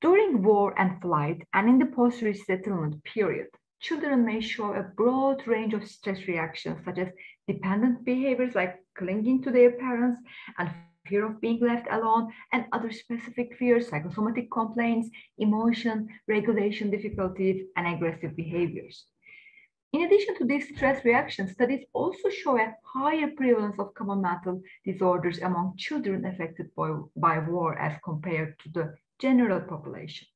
During war and flight and in the post-resettlement period, children may show a broad range of stress reactions such as dependent behaviors like clinging to their parents and fear of being left alone, and other specific fears, psychosomatic complaints, emotion, regulation difficulties, and aggressive behaviors. In addition to these stress reactions, studies also show a higher prevalence of common mental disorders among children affected by war as compared to the general population.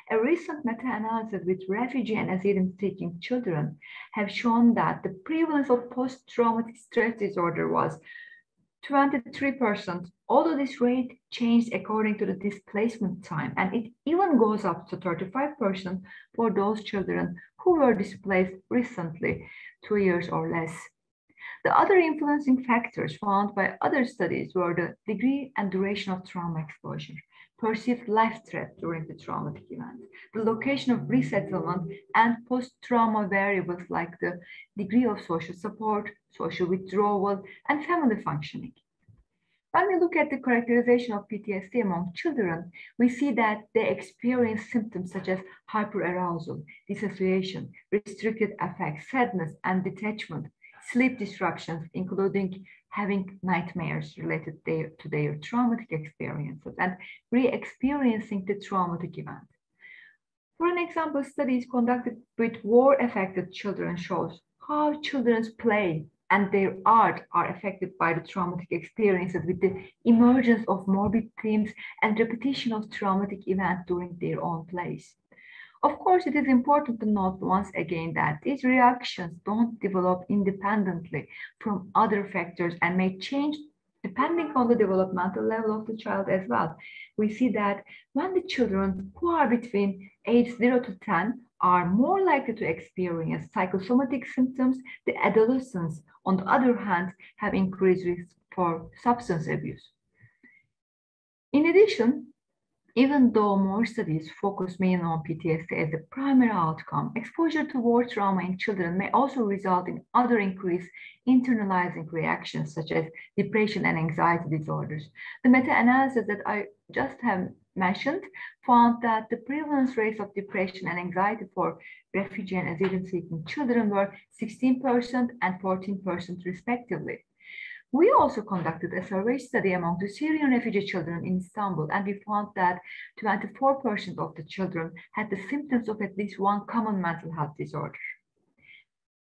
A recent meta-analysis with refugee and asylum-seeking children have shown that the prevalence of post-traumatic stress disorder was 23%, although this rate changed according to the displacement time, and it even goes up to 35% for those children who were displaced recently, 2 years or less. The other influencing factors found by other studies were the degree and duration of trauma exposure, perceived life threat during the traumatic event, the location of resettlement, and post-trauma variables like the degree of social support, social withdrawal, and family functioning. When we look at the characterization of PTSD among children, we see that they experience symptoms such as hyperarousal, dissociation, restricted affect, sadness, and detachment, sleep disruptions, including having nightmares related to their traumatic experiences, and re-experiencing the traumatic event. For an example, studies conducted with war-affected children shows how children's play and their art are affected by the traumatic experiences with the emergence of morbid themes and repetition of traumatic events during their own plays. Of course, it is important to note once again that these reactions don't develop independently from other factors and may change depending on the developmental level of the child as well. We see that when the children who are between age 0 to 10 are more likely to experience psychosomatic symptoms, the adolescents, on the other hand, have increased risk for substance abuse. In addition, even though more studies focus mainly on PTSD as the primary outcome, exposure to war trauma in children may also result in other increased internalizing reactions such as depression and anxiety disorders. The meta-analysis that I just have mentioned found that the prevalence rates of depression and anxiety for refugee and asylum-seeking children were 16% and 14% respectively. We also conducted a survey study among the Syrian refugee children in Istanbul, and we found that 24% of the children had the symptoms of at least one common mental health disorder.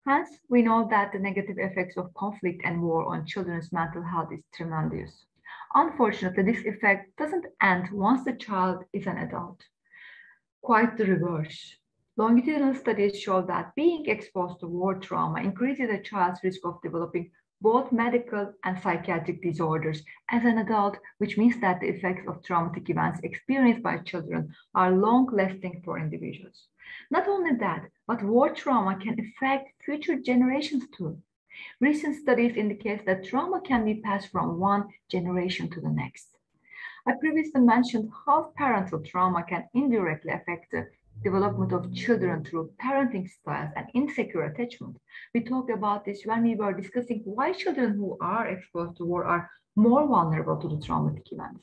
Hence, we know that the negative effects of conflict and war on children's mental health is tremendous. Unfortunately, this effect doesn't end once the child is an adult. Quite the reverse. Longitudinal studies show that being exposed to war trauma increases a child's risk of developing both medical and psychiatric disorders as an adult, which means that the effects of traumatic events experienced by children are long-lasting for individuals. Not only that, but war trauma can affect future generations too. Recent studies indicate that trauma can be passed from one generation to the next. I previously mentioned how parental trauma can indirectly affect the development of children through parenting styles and insecure attachment. We talked about this when we were discussing why children who are exposed to war are more vulnerable to the traumatic events.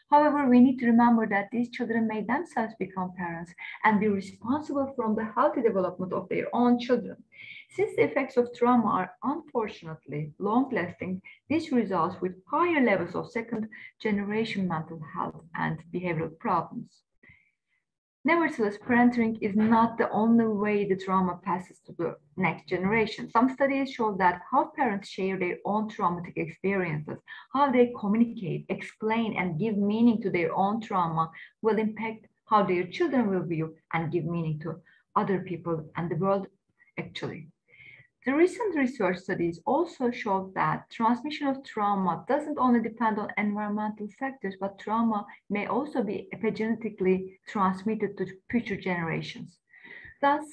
However, we need to remember that these children may themselves become parents and be responsible for the healthy development of their own children. Since the effects of trauma are unfortunately long-lasting, this results with higher levels of second-generation mental health and behavioral problems. Nevertheless, parenting is not the only way the trauma passes to the next generation. Some studies show that how parents share their own traumatic experiences, how they communicate, explain, and give meaning to their own trauma will impact how their children will view and give meaning to other people and the world, actually. The recent research studies also showed that transmission of trauma doesn't only depend on environmental factors, but trauma may also be epigenetically transmitted to future generations. Thus,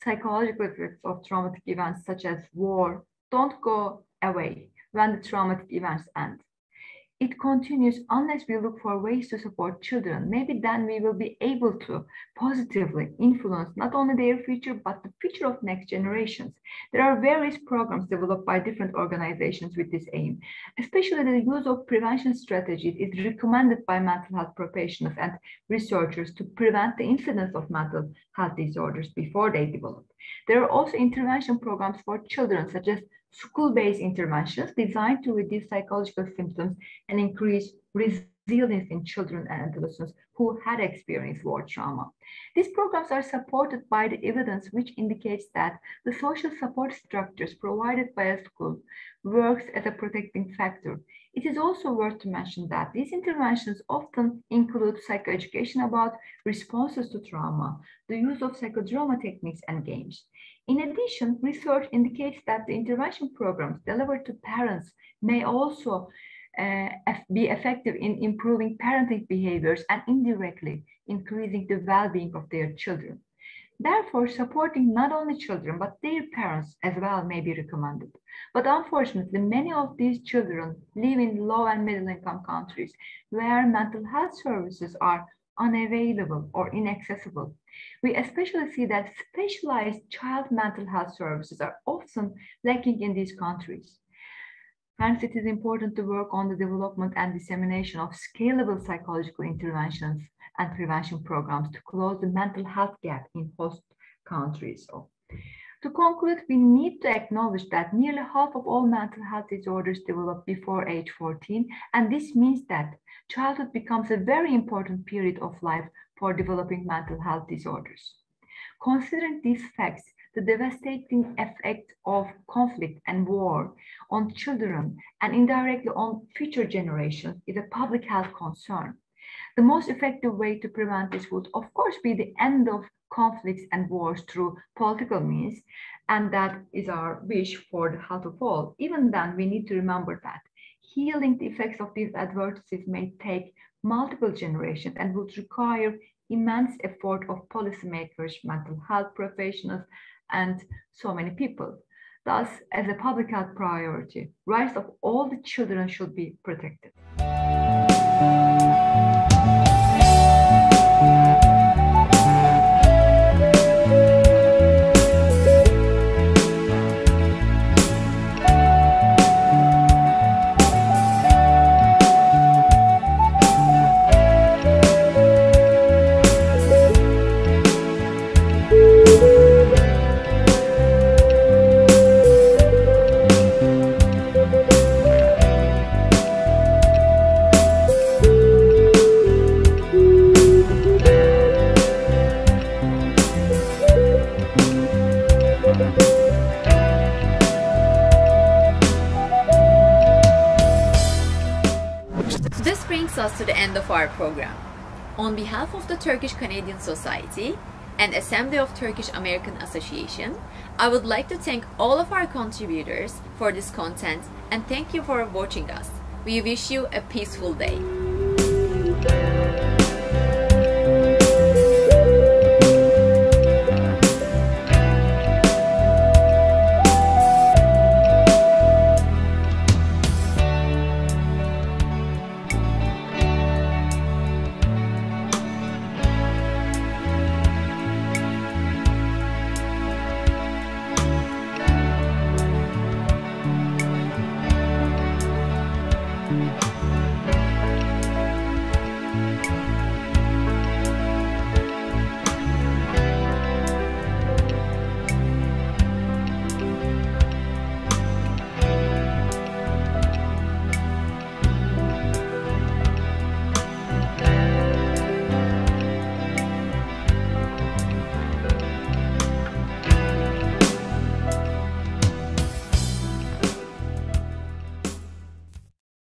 psychological effects of traumatic events such as war don't go away when the traumatic events end. It continues unless we look for ways to support children. Maybe then we will be able to positively influence not only their future, but the future of next generations. There are various programs developed by different organizations with this aim. Especially the use of prevention strategies is recommended by mental health professionals and researchers to prevent the incidence of mental health disorders before they develop. There are also intervention programs for children, such as school-based interventions designed to reduce psychological symptoms and increase resilience in children and adolescents who had experienced war trauma. These programs are supported by the evidence which indicates that the social support structures provided by a school works as a protecting factor. It is also worth to mention that these interventions often include psychoeducation about responses to trauma, the use of psychodrama techniques and games. In addition, research indicates that the intervention programs delivered to parents may also be effective in improving parenting behaviors and indirectly increasing the well-being of their children. Therefore, supporting not only children, but their parents as well may be recommended. But unfortunately, many of these children live in low and middle income countries where mental health services are unavailable or inaccessible. We especially see that specialized child mental health services are often lacking in these countries. Hence, it is important to work on the development and dissemination of scalable psychological interventions and prevention programs to close the mental health gap in host countries. To conclude, we need to acknowledge that nearly half of all mental health disorders develop before age 14, and this means that childhood becomes a very important period of life for developing mental health disorders. Considering these facts, the devastating effect of conflict and war on children and indirectly on future generations is a public health concern. The most effective way to prevent this would, of course, be the end of conflicts and wars through political means, and that is our wish for the health of all. Even then, we need to remember that healing the effects of these adversities may take multiple generations and would require immense effort of policymakers, mental health professionals, and so many people. Thus, as a public health priority, rights of all the children should be protected. This brings us to the end of our program. On behalf of the Turkish-Canadian Society and Assembly of Turkish-American Association, I would like to thank all of our contributors for this content and thank you for watching us. We wish you a peaceful day.